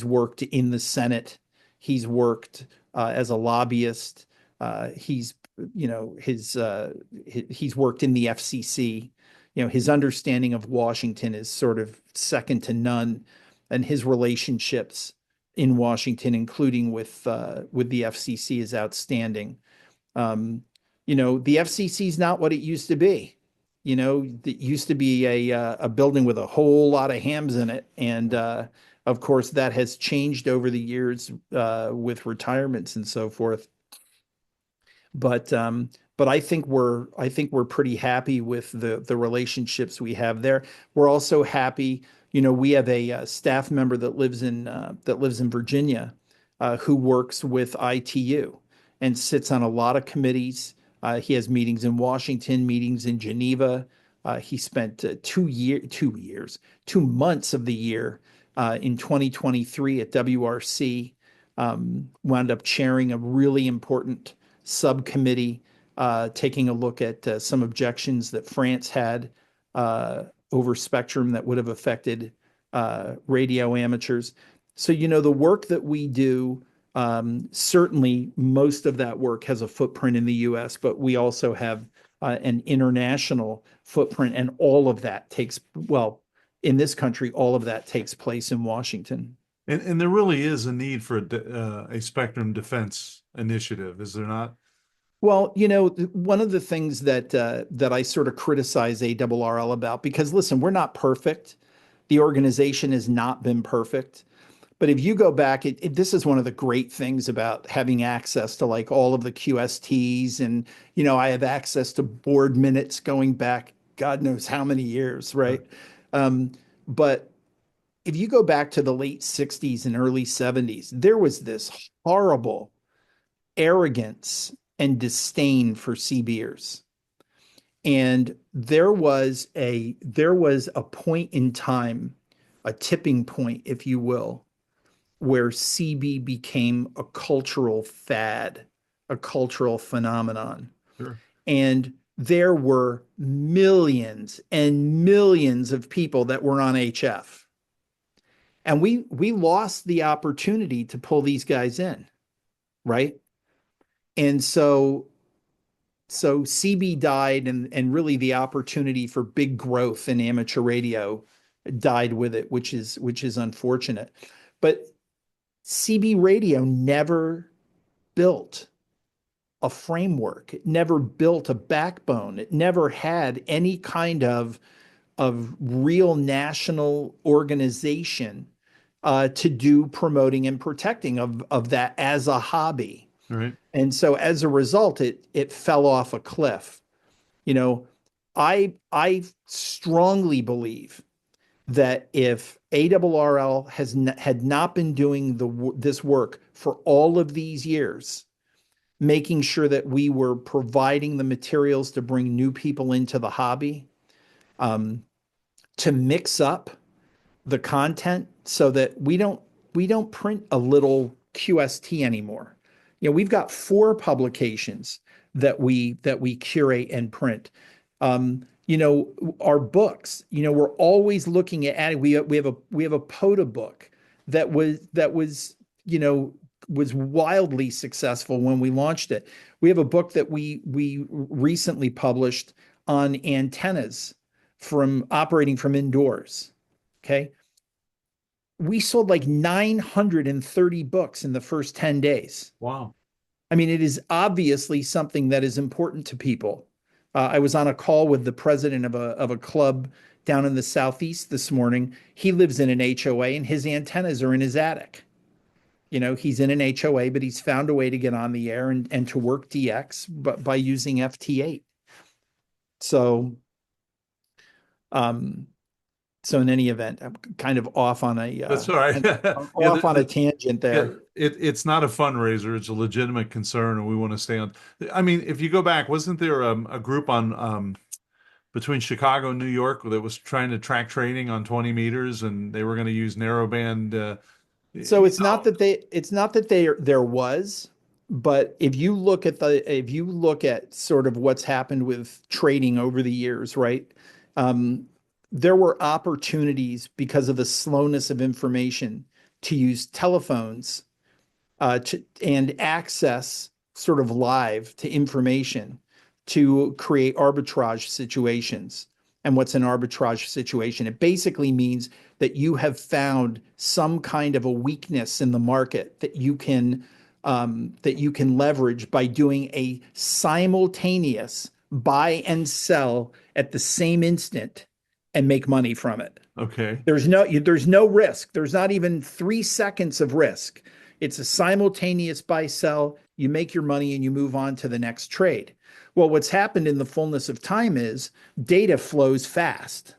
worked in the Senate. He's worked as a lobbyist. He's worked in the FCC. His understanding of Washington is sort of second to none, and his relationships in Washington, including with the FCC, is outstanding. The FCC is not what it used to be. It used to be a building with a whole lot of hams in it, and of course that has changed over the years with retirements and so forth. But I think we're pretty happy with the relationships we have there. We're also happy. We have a staff member that lives in Virginia, who works with ITU and sits on a lot of committees. He has meetings in Washington, meetings in Geneva. He spent 2 months of the year in 2023 at WRC. Wound up chairing a really important subcommittee, taking a look at some objections that France had over spectrum that would have affected radio amateurs. So, the work that we do, certainly most of that work has a footprint in the US, but we also have an international footprint, and all of that in this country, all of that takes place in Washington. And there really is a need for a spectrum defense initiative, is there not? Well, one of the things that I sort of criticize ARRL about, because listen, we're not perfect. The organization has not been perfect. But if you go back, this is one of the great things about having access to like all of the QSTs, and I have access to board minutes going back God knows how many years, right? But if you go back to the late 60s and early 70s, there was this horrible arrogance and disdain for CBers. And there was a point in time, a tipping point, if you will, where CB became a cultural fad, a cultural phenomenon. Sure. And there were millions and millions of people that were on HF. And we lost the opportunity to pull these guys in, right? And so CB died, and really the opportunity for big growth in amateur radio died with it, which is unfortunate. But CB radio never built a framework. It never built a backbone. It never had any kind of real national organization to do promoting and protecting of that as a hobby. Right. And so as a result, it fell off a cliff. I strongly believe that if ARRL had not been doing this work for all of these years, making sure that we were providing the materials to bring new people into the hobby, to mix up the content so that we don't print a little QST anymore. We've got 4 publications that we curate and print. Our books, we're always looking at adding. We have a POTA book that was was wildly successful when we launched it. We have a book that we recently published on antennas from operating from indoors. Okay. We sold like 930 books in the first 10 days. Wow. I mean, it is obviously something that is important to people. I was on a call with the president of a club down in the Southeast this morning. He lives in an HOA and his antennas are in his attic. He's in an HOA, but he's found a way to get on the air and to work DX but by using FT8. So, um, so in any event, I'm kind of off on a That's all right. Yeah, off on a tangent yeah, there. it's not a fundraiser. It's a legitimate concern, and we want to stay on. I mean, if you go back, wasn't there a group on between Chicago and New York that was trying to track trading on 20 meters, and they were going to use narrowband? So You it's not that there was, but if you look at sort of what's happened with trading over the years, right? Um, there were opportunities because of the slowness of information to use telephones and access sort of live to information to create arbitrage situations. And what's an arbitrage situation? It basically means that you have found some kind of a weakness in the market that you can leverage by doing a simultaneous buy and sell at the same instant and make money from it. okay. There's no risk. There's not even 3 seconds of risk. It's a simultaneous buy sell. You make your money and you move on to the next trade. Well, what's happened in the fullness of time is data flows fast,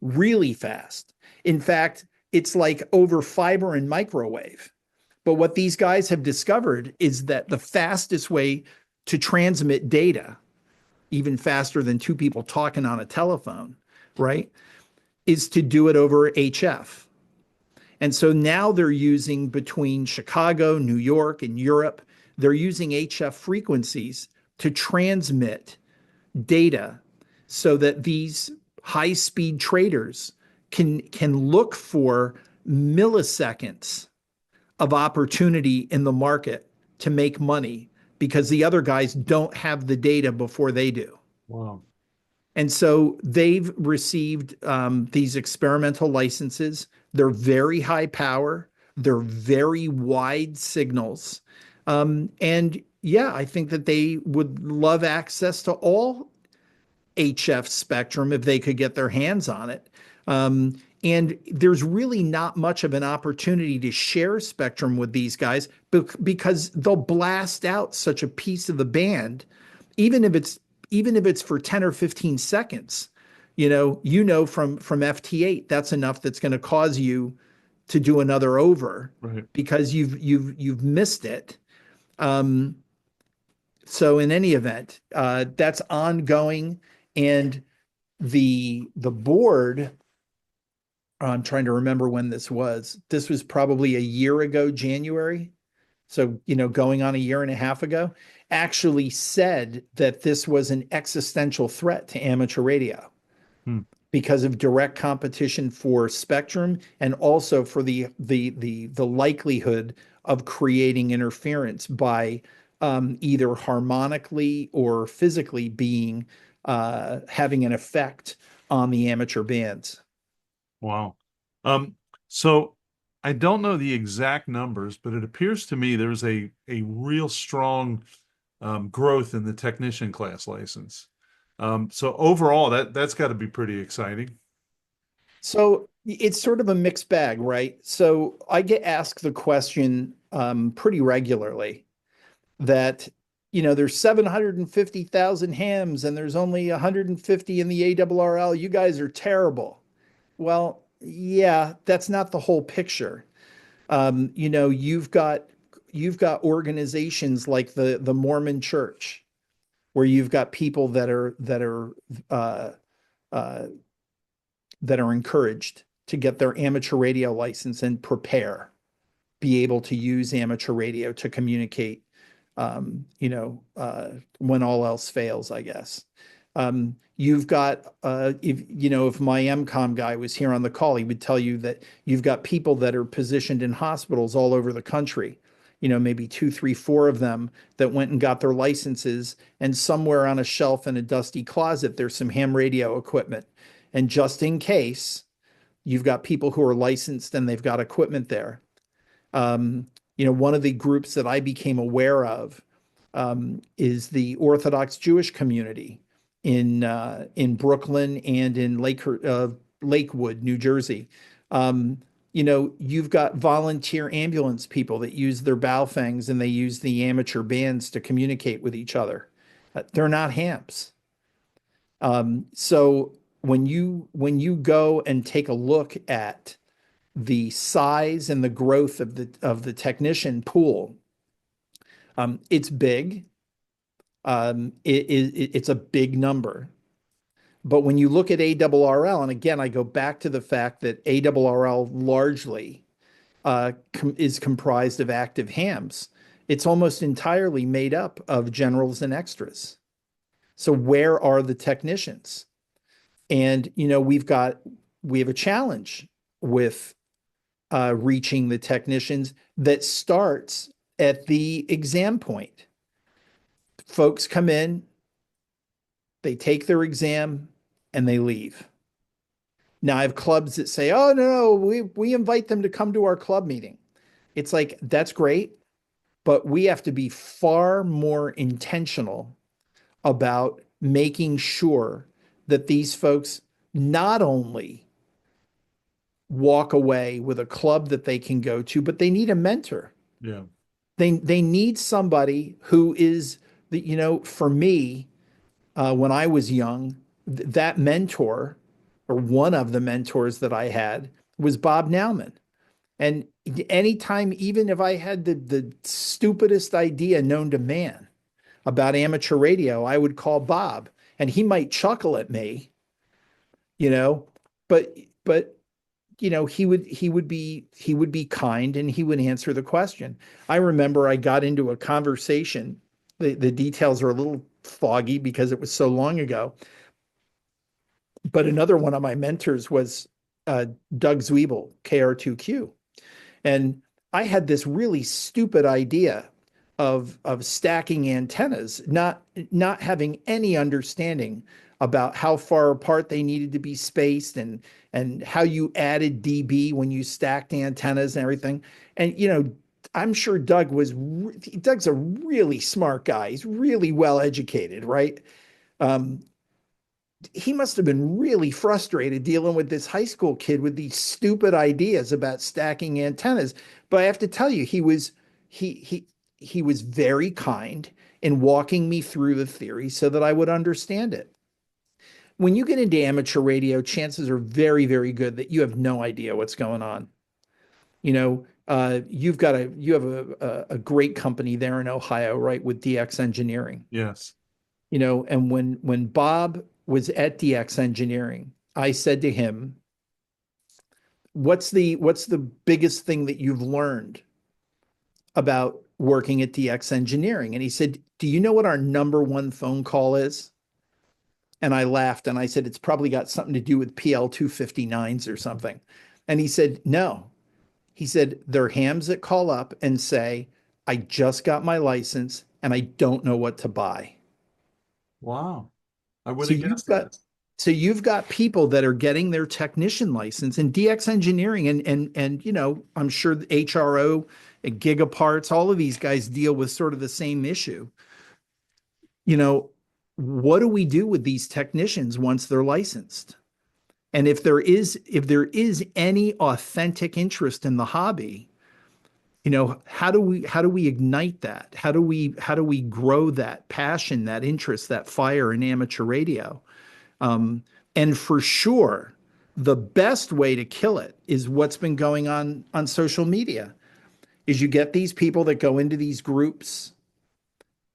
really fast. In fact, it's like over fiber and microwave. But what these guys have discovered is that the fastest way to transmit data, even faster than two people talking on a telephone, right, is to do it over HF. And so now they're using between Chicago, New York, and Europe, they're using HF frequencies to transmit data so that these high-speed traders can look for milliseconds of opportunity in the market to make money because the other guys don't have the data before they do. Wow. And so they've received these experimental licenses. They're very high power. They're very wide signals. And yeah, I think that they would love access to all HF spectrum if they could get their hands on it. And there's really not much of an opportunity to share spectrum with these guys because they'll blast out such a piece of the band, even if it's for 10 or 15 seconds. From FT8, that's enough that's going to cause you to do another over Right. because you've missed it. So in any event, that's ongoing, and the board. I'm trying to remember when this was. This was probably a year ago, January. So, going on a year and a half ago, actually said that this was an existential threat to amateur radio Hmm. because of direct competition for spectrum and also for the likelihood of creating interference by either harmonically or physically being having an effect on the amateur bands. Wow. So I don't know the exact numbers, but it appears to me there's a real strong growth in the technician class license. So overall, that's got to be pretty exciting. So it's sort of a mixed bag, right? So I get asked the question pretty regularly that, there's 750,000 hams and there's only 150 in the ARRL. You guys are terrible. Well, yeah, that's not the whole picture. You've got organizations like the Mormon Church, where you've got people uh, uh, that are encouraged to get their amateur radio license and be able to use amateur radio to communicate, when all else fails, I guess. You've got, if my MCOM guy was here on the call, he would tell you that you've got people that are positioned in hospitals all over the country. maybe two, three, four of them that went and got their licenses. And somewhere on a shelf in a dusty closet, there's some ham radio equipment. And just in case, you've got people who are licensed and they've got equipment there. One of the groups that I became aware of is the Orthodox Jewish community in Brooklyn and in Lakewood, New Jersey. You've got volunteer ambulance people that use their Baofangs and they use the amateur bands to communicate with each other. They're not hams. So when you go and take a look at the size and the growth of the technician pool, it's big. It's a big number. But when you look at ARRL, and again, I go back to the fact that ARRL largely is comprised of active hams. It's almost entirely made up of generals and extras. So where are the technicians? And we have a challenge with reaching the technicians that starts at the exam point. Folks come in, they take their exam, and they leave. Now I have clubs that say, "Oh no, we invite them to come to our club meeting." It's like, that's great, but we have to be far more intentional about making sure that these folks not only walk away with a club that they can go to, but they need a mentor. Yeah. They need somebody who is for me, when I was young, that mentor, or one of the mentors that I had, was Bob Nauman. And anytime, even if I had the stupidest idea known to man about amateur radio, I would call Bob, and he might chuckle at me, you know, but he would be kind and he would answer the question. I remember I got into a conversation. The details are a little foggy because it was so long ago. But another one of my mentors was Doug Zwiebel, KR2Q. And I had this really stupid idea of stacking antennas, not having any understanding about how far apart they needed to be spaced and how you added dB when you stacked antennas and everything. And I'm sure Doug's a really smart guy. He's really well educated, right? He must have been really frustrated dealing with this high school kid with these stupid ideas about stacking antennas. But I have to tell you, he was very kind in walking me through the theory so that I would understand it. When you get into amateur radio, chances are very, very good that you have no idea what's going on. You have a great company there in Ohio, right, with DX Engineering. Yes. And when Bob was at DX Engineering, I said to him, what's the biggest thing that you've learned about working at DX Engineering? And he said, do you know what our number one phone call is? And I laughed and I said, it's probably got something to do with PL 259s or something. And he said, no. He said, they're hams that call up and say, I just got my license and I don't know what to buy. Wow. I So wouldn't have guessed that. you've got people that are getting their technician license in DX Engineering and I'm sure the HRO and Gigaparts, all of these guys deal with sort of the same issue. What do we do with these technicians once they're licensed? And if there is any authentic interest in the hobby, how do we ignite that? How do we grow that passion, that interest, that fire in amateur radio? And for sure, the best way to kill it is what's been going on social media. Is you get these people that go into these groups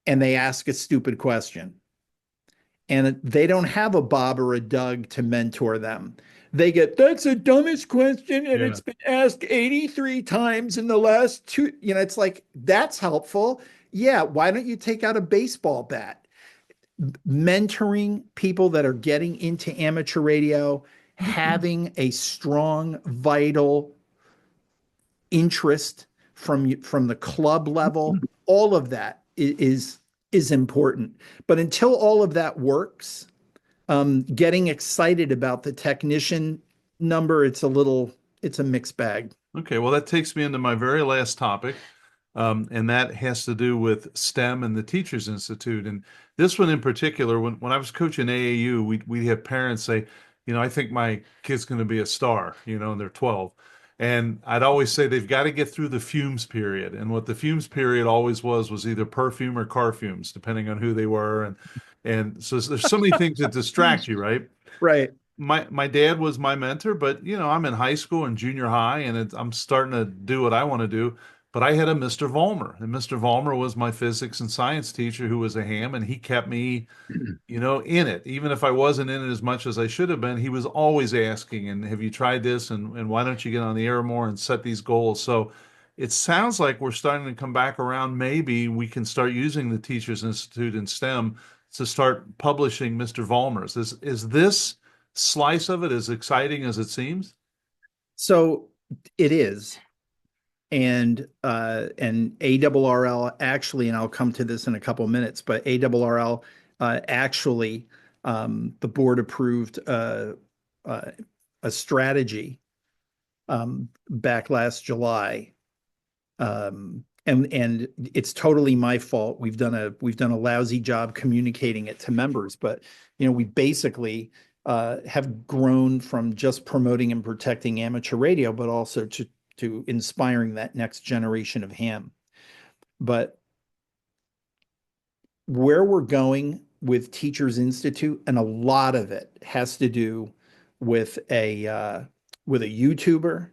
and they ask a stupid question. And they don't have a Bob or a Doug to mentor them. They get, that's the dumbest question, and it's been asked 83 times in the last two. It's like, that's helpful. Yeah, why don't you take out a baseball bat? Mentoring people that are getting into amateur radio, having a strong, vital interest from the club level, all of that is important. But until all of that works, getting excited about the technician number, it's a mixed bag. Okay, well, that takes me into my very last topic, and that has to do with STEM and the Teachers Institute. And this one in particular, when I was coaching AAU, we'd have parents say, I think my kid's going to be a star, and they're 12. And I'd always say they've got to get through the fumes period. And what the fumes period always was either perfume or car fumes, depending on who they were. And so there's so many things that distract you, right? Right. My dad was my mentor, but I'm in high school and junior high, and I'm starting to do what I want to do. But I had a Mr. Vollmer, and Mr. Vollmer was my physics and science teacher who was a ham, and he kept me, in it. Even if I wasn't in it as much as I should have been, he was always asking, and have you tried this? And why don't you get on the air more and set these goals? So it sounds like we're starting to come back around. Maybe we can start using the Teachers Institute in STEM to start publishing Mr. Vollmer's. Is this slice of it as exciting as it seems? So it is. And ARRL actually, and I'll come to this in a couple of minutes, but ARRL actually, the board approved a strategy back last July, and it's totally my fault. We've done a lousy job communicating it to members, but we basically have grown from just promoting and protecting amateur radio, but also to inspiring that next generation of ham. But where we're going with Teachers Institute, and a lot of it has to do with a YouTuber,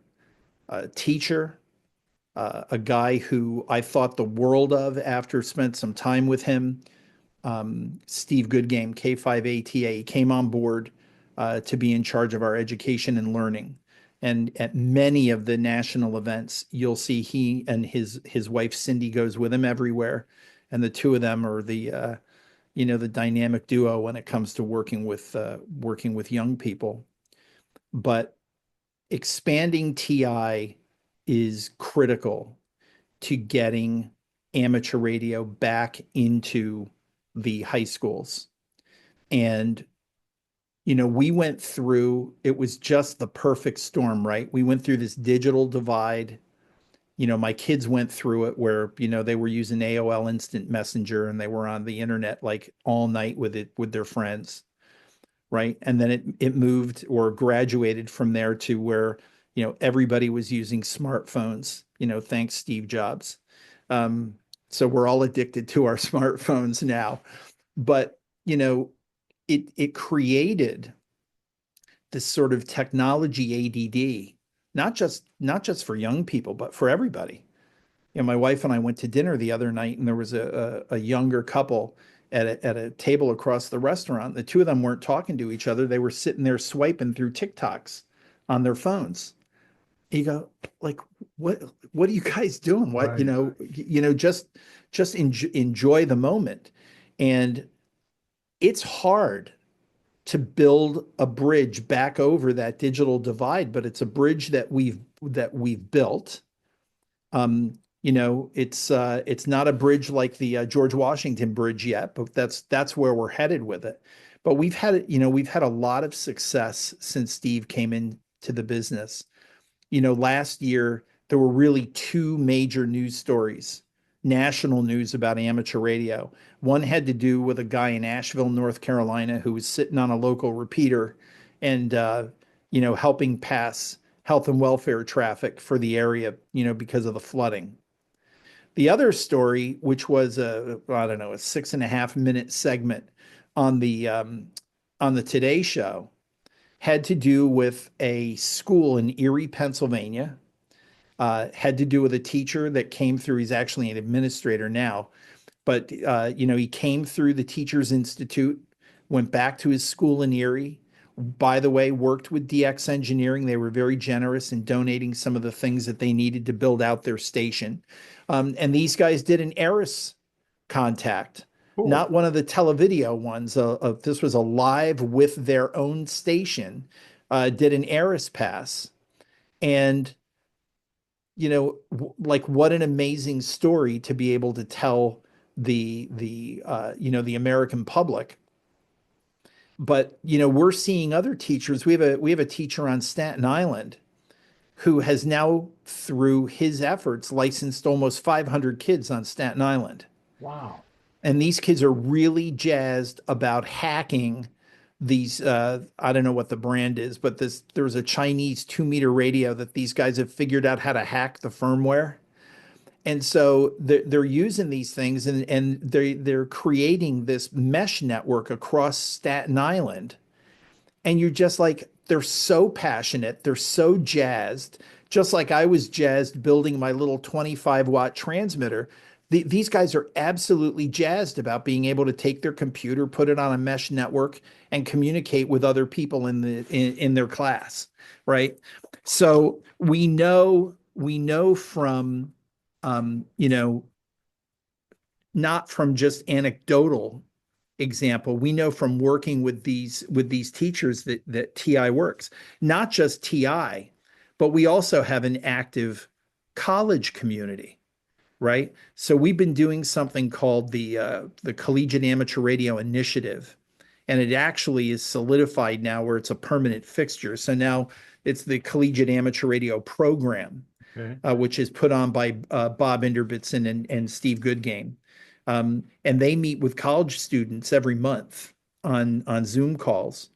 a teacher, a guy who I thought the world of after spent some time with him, Steve Goodgame, K5ATA. He came on board to be in charge of our education and learning. And at many of the national events, you'll see he and his wife Cindy goes with him everywhere, and the two of them are the dynamic duo when it comes to working with young people. But expanding TI is critical to getting amateur radio back into the high schools. And we went through, it was just the perfect storm, right? We went through this digital divide. My kids went through it where, they were using AOL Instant Messenger and they were on the internet like all night with their friends, right? And then it moved or graduated from there to where, everybody was using smartphones, thanks Steve Jobs. So we're all addicted to our smartphones now. But, it created this sort of technology ADD, not just for young people, but for everybody. My wife and I went to dinner the other night, and there was a younger couple at a table across the restaurant. The two of them weren't talking to each other; they were sitting there swiping through TikToks on their phones. You go, like, what are you guys doing? What, Right. Just enjoy the moment. And it's hard to build a bridge back over that digital divide, but it's a bridge that we've built. It's not a bridge like the George Washington Bridge yet, but that's where we're headed with it. But we've had a lot of success since Steve came into the business. Last year there were really two major news stories, national news about amateur radio. One had to do with a guy in Asheville, North Carolina, who was sitting on a local repeater and, helping pass health and welfare traffic for the area, because of the flooding. The other story, which was I don't know, a 6.5 minute segment on the Today Show, had to do with a school in Erie, Pennsylvania. Had to do with a teacher that came through. He's actually an administrator now, but he came through the Teachers Institute, went back to his school in Erie. By the way, worked with DX Engineering. They were very generous in donating some of the things that they needed to build out their station. And these guys did an ARRS contact, Cool. not one of the televideo ones. This was a live with their own station. Did an ARRS pass, and like what an amazing story to be able to tell the American public. But we're seeing other teachers. We have a teacher on Staten Island who has now, through his efforts, licensed almost 500 kids on Staten Island. Wow. And these kids are really jazzed about hacking these. I don't know what the brand is, but there's a Chinese 2 meter radio that these guys have figured out how to hack the firmware. And so they're using these things, and they're creating this mesh network across Staten Island. And you're just like, they're so passionate, they're so jazzed, just like I was jazzed building my little 25-watt transmitter. These guys are absolutely jazzed about being able to take their computer, put it on a mesh network, and communicate with other people in their class, right? So we know from not from just anecdotal example. We know from working with these teachers that TI works. Not just TI, but we also have an active college community, right? So we've been doing something called the Collegiate Amateur Radio Initiative, and it actually is solidified now where it's a permanent fixture. So now it's the Collegiate Amateur Radio Program, Okay. which is put on by Bob Inderbitson and Steve Goodgame. And they meet with college students every month on Zoom calls.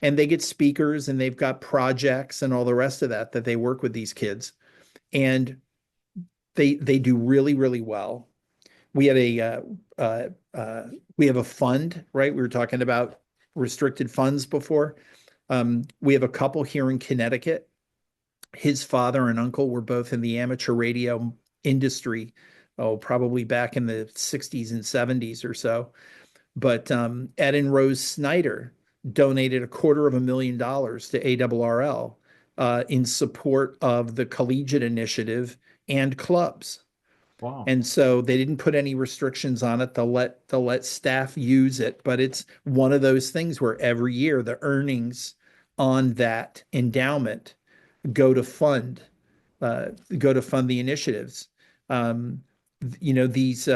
And they get speakers, and they've got projects and all the rest of that they work with these kids. And they do really, really well. We had we have a fund, right? We were talking about restricted funds before. We have a couple here in Connecticut. His father and uncle were both in the amateur radio industry, probably back in the 60s and 70s or so. But Ed and Rose Snyder donated $250,000 to ARRL in support of the collegiate initiative and clubs. Wow. And so they didn't put any restrictions on it. They'll let staff use it, but it's one of those things where every year the earnings on that endowment go to fund the initiatives. Um, these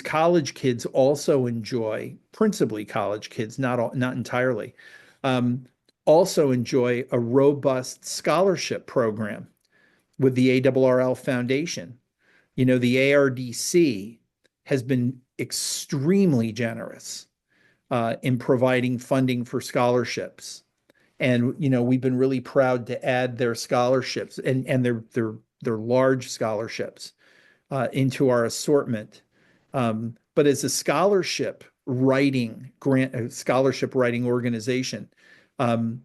college kids also enjoy, principally college kids, not entirely, um, also enjoy a robust scholarship program with the ARRL Foundation. The ARDC has been extremely generous in providing funding for scholarships. And we've been really proud to add their scholarships, and they're large scholarships into our assortment. But as a scholarship writing organization, um,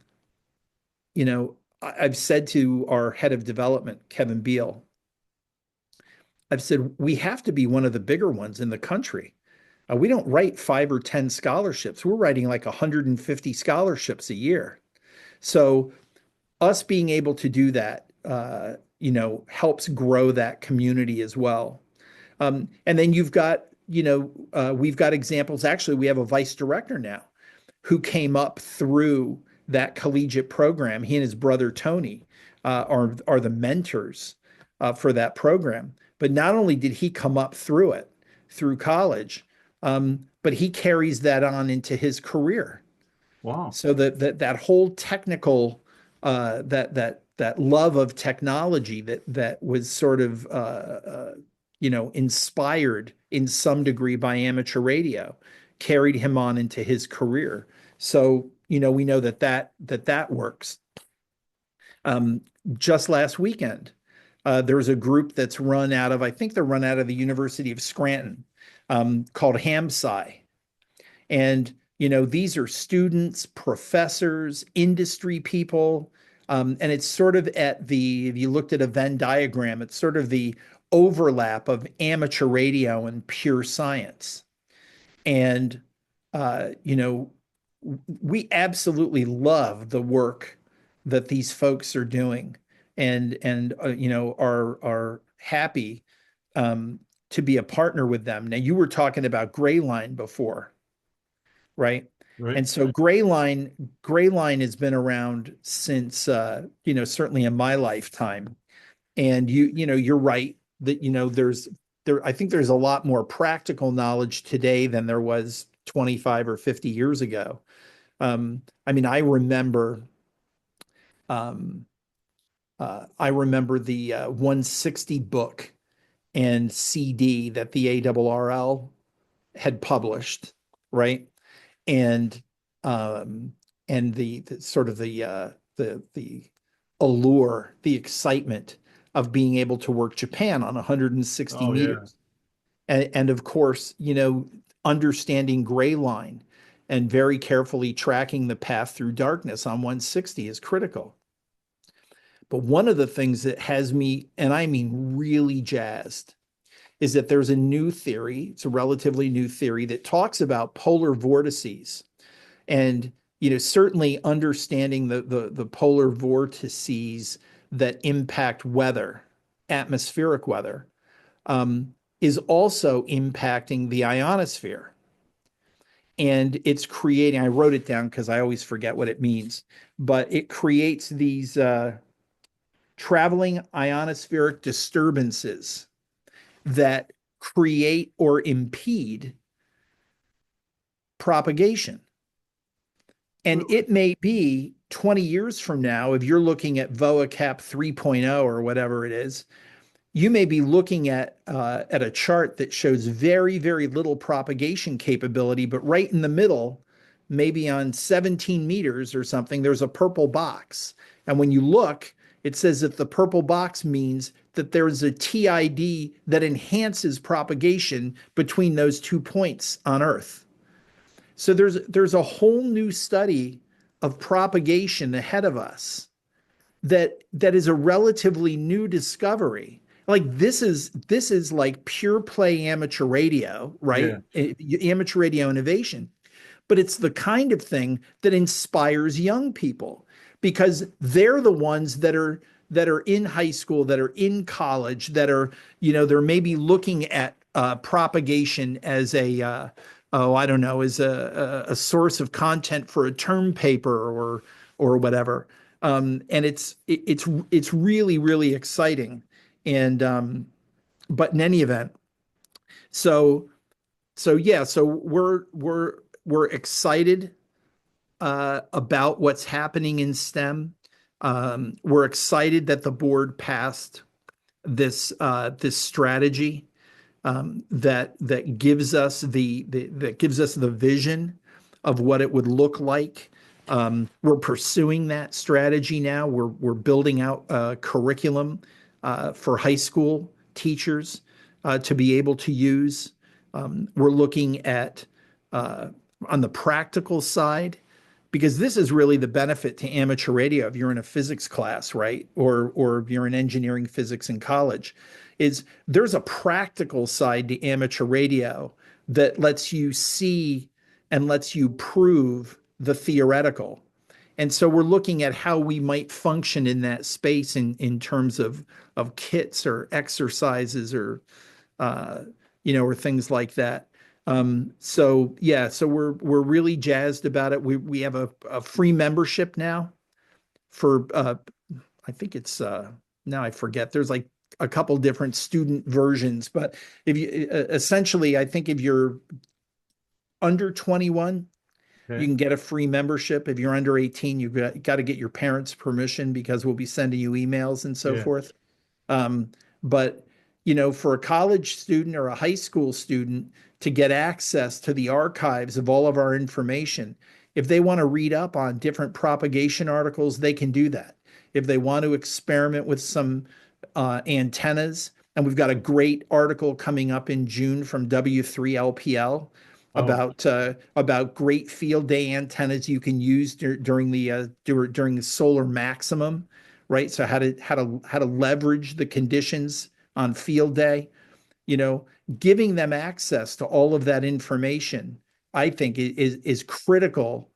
I've said to our head of development, Kevin Beal, I've said, we have to be one of the bigger ones in the country. We don't write 5 or 10 scholarships. We're writing like 150 scholarships a year. So us being able to do that, helps grow that community as well. And then we've got examples. Actually, we have a vice director now who came up through that collegiate program. He and his brother Tony are the mentors for that program. But not only did he come up through it, through college, but he carries that on into his career. Wow. So that whole technical that love of technology that was sort of inspired in some degree by amateur radio carried him on into his career. So we know that works. Just last weekend, there's a group that's run out of, I think they're run out of the University of Scranton, called HamSci. And these are students, professors, industry people, and it's sort of if you looked at a Venn diagram, it's sort of the overlap of amateur radio and pure science. And we absolutely love the work that these folks are doing, and are happy to be a partner with them. Now, you were talking about Gray Line before, right? Right. And so Gray Line has been around since certainly in my lifetime. And you're right that, I think there's a lot more practical knowledge today than there was 25 or 50 years ago. I mean, um, I remember the 160 book and CD that the ARRL had published, right? And um, and the sort of the allure, the excitement of being able to work Japan on 160 Oh yeah. meters. And of course, understanding gray line and very carefully tracking the path through darkness on 160 is critical. But one of the things that has me, and I mean really jazzed, is that there's a new theory. It's a relatively new theory that talks about polar vortices. And certainly understanding the polar vortices that impact weather, atmospheric weather, is also impacting the ionosphere. And it's creating, I wrote it down because I always forget what it means, but it creates these traveling ionospheric disturbances that create or impede propagation. And it may be 20 years from now, if you're looking at VOACAP 3.0 or whatever it is, you may be looking at a chart that shows very, very little propagation capability, but right in the middle, maybe on 17 meters or something, there's a purple box. And when you look, it says that the purple box means that there's a TID that enhances propagation between those 2 points on Earth. So there's a whole new study of propagation ahead of us that is a relatively new discovery. Like this is like pure play amateur radio, right? Yeah. Amateur radio innovation. But it's the kind of thing that inspires young people because they're the ones that are in high school, that are in college, that are, they're maybe looking at propagation as I don't know, as a source of content for a term paper or whatever. And it's really, really exciting. And but in any event, so yeah, so we're excited about what's happening in STEM. We're excited that the board passed this strategy that gives us the vision of what it would look like. We're pursuing that strategy now. We're building out a curriculum for high school teachers to be able to use. We're looking at on the practical side, because this is really the benefit to amateur radio if you're in a physics class, right? Or if you're in engineering physics in college, is there's a practical side to amateur radio that lets you see and lets you prove the theoretical. And so we're looking at how we might function in that space in terms of kits or exercises uh, or things like that. So yeah, so we're really jazzed about it. We have a free membership now for I think it's now I forget. There's like a couple different student versions, but if you essentially, I think if you're under 21, you Okay. can get a free membership. If you're under 18, you've got to get your parents' permission because we'll be sending you emails and so Yeah. forth. Um, but for a college student or a high school student to get access to the archives of all of our information, if they want to read up on different propagation articles, they can do that. If they want to experiment with some antennas, and we've got a great article coming up in June from W3LPL Oh, about great field day antennas you can use during the solar maximum, right? So how to leverage the conditions on field day, you know, giving them access to all of that information, I think is critical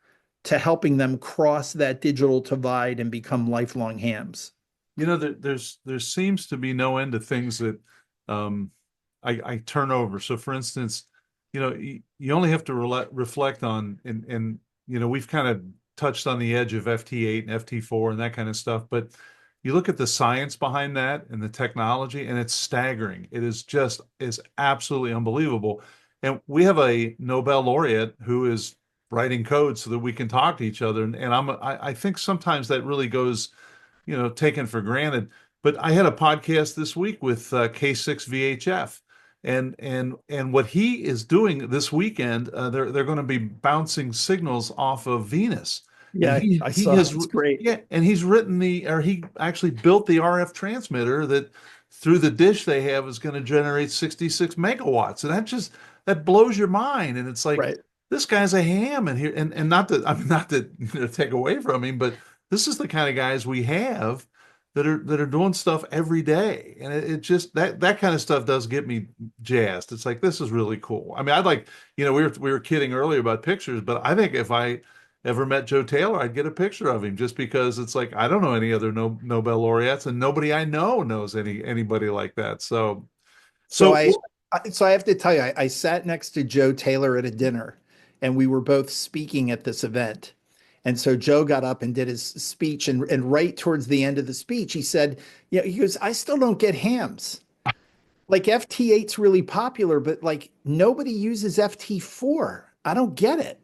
to helping them cross that digital divide and become lifelong hams. there seems to be no end to things that um, I turn over. So, for instance, you only have to reflect on, and we've kind of touched on the edge of FT8 and FT4 and that kind of stuff, but you look at the science behind that and the technology, and it's staggering. It is absolutely unbelievable. And we have a Nobel laureate who is writing code so that we can talk to each other. And I think sometimes that really goes, taken for granted. But I had a podcast this week with K6 VHF, and what he is doing this weekend, they're going to be bouncing signals off of Venus, and Yeah, I he saw. has It's great. yeah, and he actually built the RF transmitter that through the dish they have is going to generate 66 megawatts, and that blows your mind, and it's like Right. this guy's a ham, and not that not to take away from him, but this is the kind of guys we have that are doing stuff every day, and it just that kind of stuff does get me jazzed. It's like this is really cool. I mean, I'd like we were kidding earlier about pictures, but I think if I ever met Joe Taylor, I'd get a picture of him just because it's like I don't know any other Nobel laureates, and nobody I know knows anybody like that. So So I have to tell you, I sat next to Joe Taylor at a dinner, and we were both speaking at this event. And so Joe got up and did his speech, and right towards the end of the speech, he said, "Yeah, he goes, I still don't get hams. Like FT8's really popular, but like nobody uses FT4. I don't get it."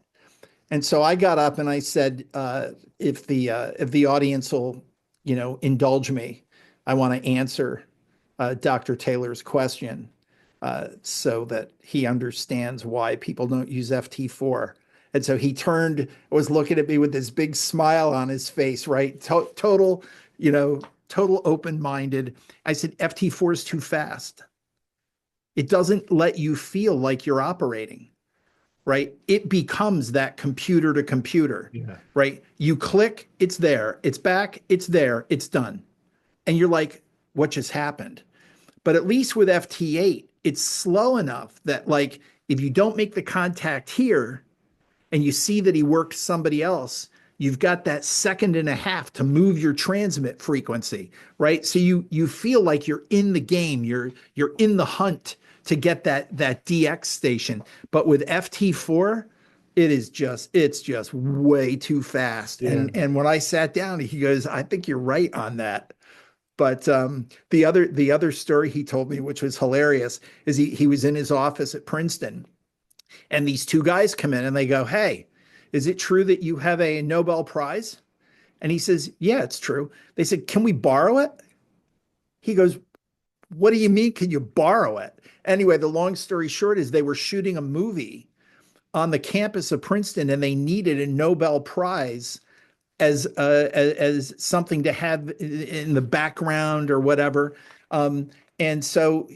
And so I got up and I said, if the audience will, indulge me, I want to answer Dr. Taylor's question so that he understands why people don't use FT4. And so he turned, was looking at me with this big smile on his face, right? Total, total open-minded. I said, FT4 is too fast. It doesn't let you feel like you're operating, right? It becomes that computer to computer, yeah, right? You click, it's there, it's back, it's there, it's done. And you're like, what just happened? But at least with FT8, it's slow enough that like if you don't make the contact here and you see that he worked somebody else, you've got that second and a half to move your transmit frequency, right? So you feel like you're in the game, you're in the hunt to get that DX station. But with FT4, it's just way too fast. yeah. And when I sat down, he goes, I think you're right on that. But the other story he told me, which was hilarious, is he was in his office at Princeton, and these two guys come in and they go, "Hey, is it true that you have a Nobel Prize?" And he says, "Yeah, it's true." They said, "Can we borrow it?" He goes, "What do you mean? Can you borrow it?" Anyway, the long story short is they were shooting a movie on the campus of Princeton, and they needed a Nobel Prize as something to have in the background or whatever. And so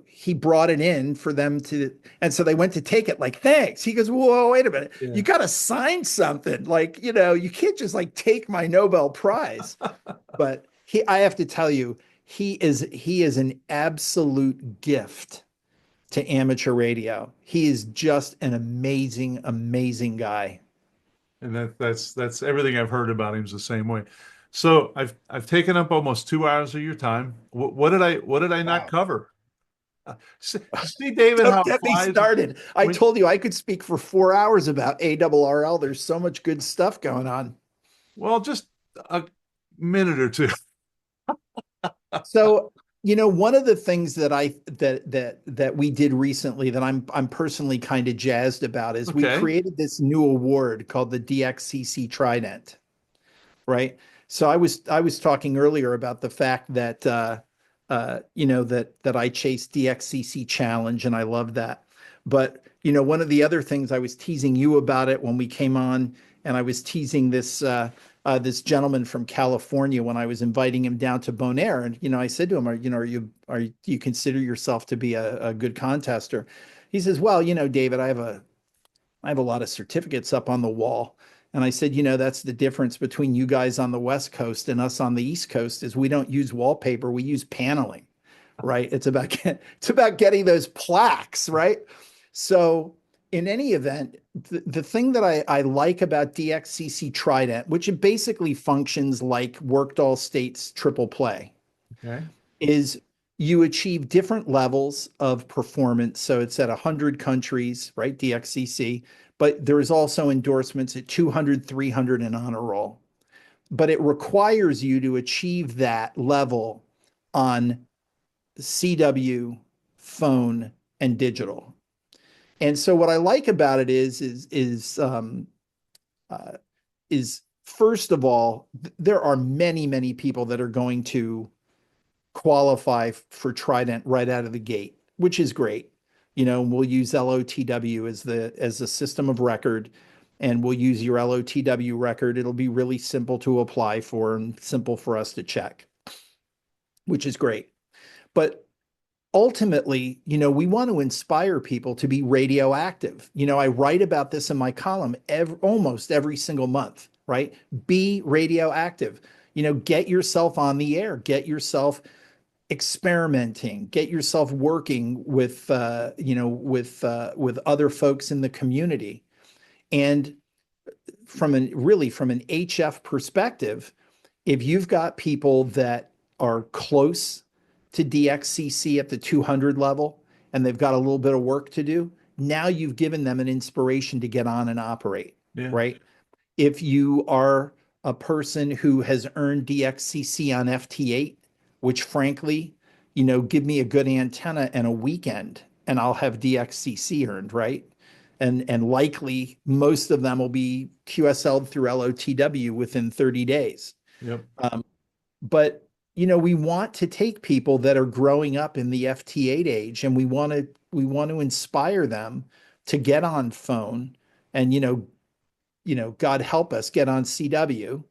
he brought it in for them to, and so they went to take it like, thanks. He goes, whoa, wait a minute. Yeah. You got to sign something. Like, you can't just like take my Nobel Prize. But I have to tell you, he is an absolute gift to amateur radio. He is just an amazing, amazing guy. And that's everything I've heard about him is the same way. So I've taken up almost 2 hours of your time. What did I not Wow. cover? See, David, how Don't it get me flies started. I when told you I could speak for 4 hours about ARRL. There's so much good stuff going on. well, just a minute or two. So, one of the things that we did recently that I'm personally kind of jazzed about is we Okay. created this new award called the DXCC Trident, right? So I was talking earlier about the fact that that I chased DXCC Challenge and I love that. But one of the other things I was teasing you about it when we came on, and I was teasing this gentleman from California when I was inviting him down to Bonaire, and I said to him, do you consider yourself to be a good contester? He says, well, David, I have a lot of certificates up on the wall. And I said, that's the difference between you guys on the West Coast and us on the East Coast is we don't use wallpaper, we use paneling, right? It's about getting those plaques, right? So in any event, the thing that I like about DXCC Trident, which it basically functions like Worked All States triple play, Okay. is you achieve different levels of performance. So it's at 100 countries, right? DXCC, but there is also endorsements at 200, 300, and honor roll. but it requires you to achieve that level on CW, phone, and digital. And so what I like about it uh, is first of all, there are many, many people that are going to qualify for Trident right out of the gate, which is great. You know, we'll use LOTW as the system of record, and we'll use your LOTW record. It'll be really simple to apply for and simple for us to check, which is great. But ultimately, you know, we want to inspire people to be radioactive. You know, I write about this in my column almost every single month, right? Be radioactive. You know, get yourself on the air, get yourself experimenting, get yourself working with, with other folks in the community. And from an HF perspective, if you've got people that are close to DXCC at the 200 level and they've got a little bit of work to do, now you've given them an inspiration to get on and operate, Yeah. right? If you are a person who has earned DXCC on FT8, which frankly, you know, give me a good antenna and a weekend and I'll have DXCC earned, right? And likely most of them will be QSL'd through LOTW within 30 days. Yep. But you know, we want to take people that are growing up in the FT8 age, and we want to inspire them to get on phone, and God help us get on CW,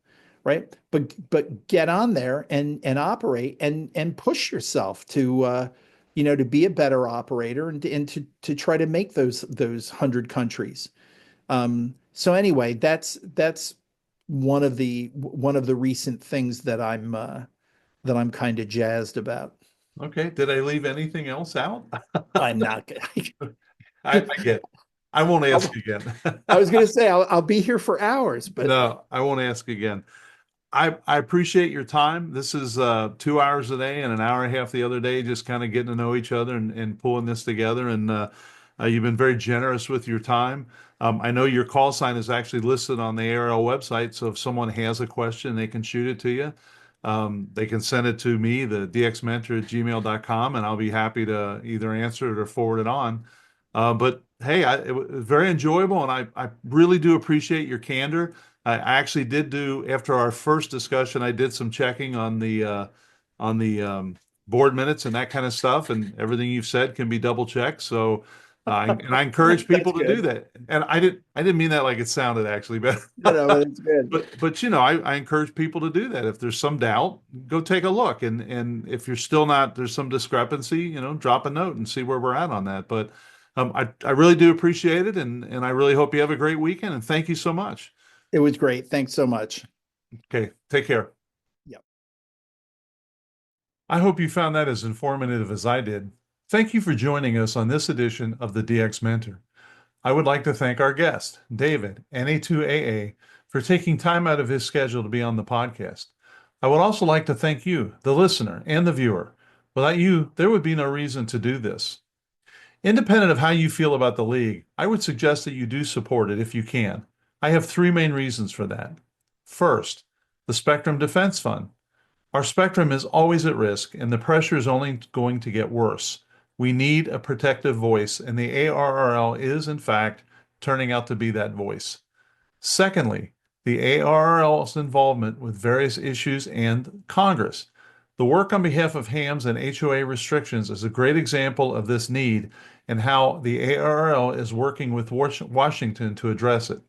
right? But get on there and operate and push yourself to to be a better operator and to try to make those 100 countries. So anyway, that's one of the recent things that I'm kind of jazzed about. Okay. Did I leave anything else out? I'm not. I get. I won't ask again. I was going to say I'll be here for hours, but No, I won't ask again. I appreciate your time. This is 2 hours a day and an hour and a half the other day, just kind of getting to know each other and pulling this together. And you've been very generous with your time. I know your call sign is actually listed on the ARRL website, so if someone has a question, they can shoot it to you. They can send it to me, the dxmentor@gmail.com, and I'll be happy to either answer it or forward it on. But hey, it was very enjoyable, and I really do appreciate your candor. I actually did do, after our first discussion, I did some checking on the board minutes and that kind of stuff, and everything you've said can be double checked. So, and I encourage people to do that. And I didn't mean that like it sounded actually, but but it's good. but I encourage people to do that. If there's some doubt, go take a look, and if you're still not, there's some discrepancy, drop a note and see where we're at on that. But I really do appreciate it, and I really hope you have a great weekend, and thank you so much. It was great. Thanks so much. Okay, take care. Yep. I hope you found that as informative as I did. Thank you for joining us on this edition of the DX Mentor. I would like to thank our guest, David, NA2AA, for taking time out of his schedule to be on the podcast. I would also like to thank you, the listener and the viewer. Without you, there would be no reason to do this. Independent of how you feel about the league, I would suggest that you do support it if you can. I have three main reasons for that. First, the Spectrum Defense Fund. Our spectrum is always at risk, and the pressure is only going to get worse. We need a protective voice, and the ARRL is, in fact, turning out to be that voice. Secondly, the ARRL's involvement with various issues and Congress. The work on behalf of hams and HOA restrictions is a great example of this need and how the ARRL is working with Washington to address it.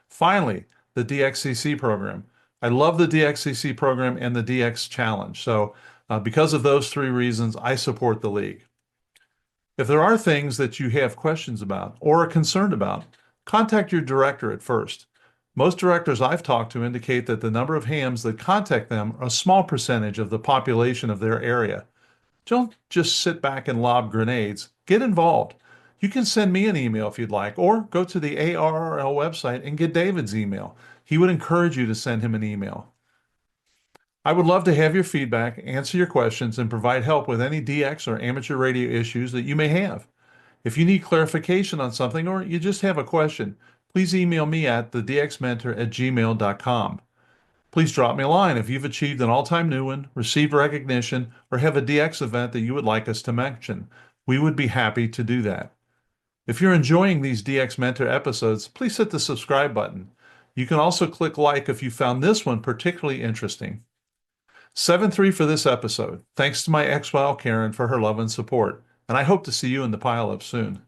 Finally, the DXCC program. I love the DXCC program and the DX Challenge. So because of those three reasons, I support the league. If there are things that you have questions about or are concerned about, contact your director at first. Most directors I've talked to indicate that the number of hams that contact them are a small percentage of the population of their area. Don't just sit back and lob grenades. Get involved. You can send me an email if you'd like, or go to the ARRL website and get David's email. He would encourage you to send him an email. I would love to have your feedback, answer your questions, and provide help with any DX or amateur radio issues that you may have. If you need clarification on something or you just have a question, please email me at thedxmentor@gmail.com. Please drop me a line if you've achieved an all-time new one, received recognition, or have a DX event that you would like us to mention. We would be happy to do that. If you're enjoying these DX Mentor episodes, please hit the subscribe button. You can also click like if you found this one particularly interesting. 7-3 for this episode. Thanks to my ex-wife Karen for her love and support, and I hope to see you in the pile-up soon.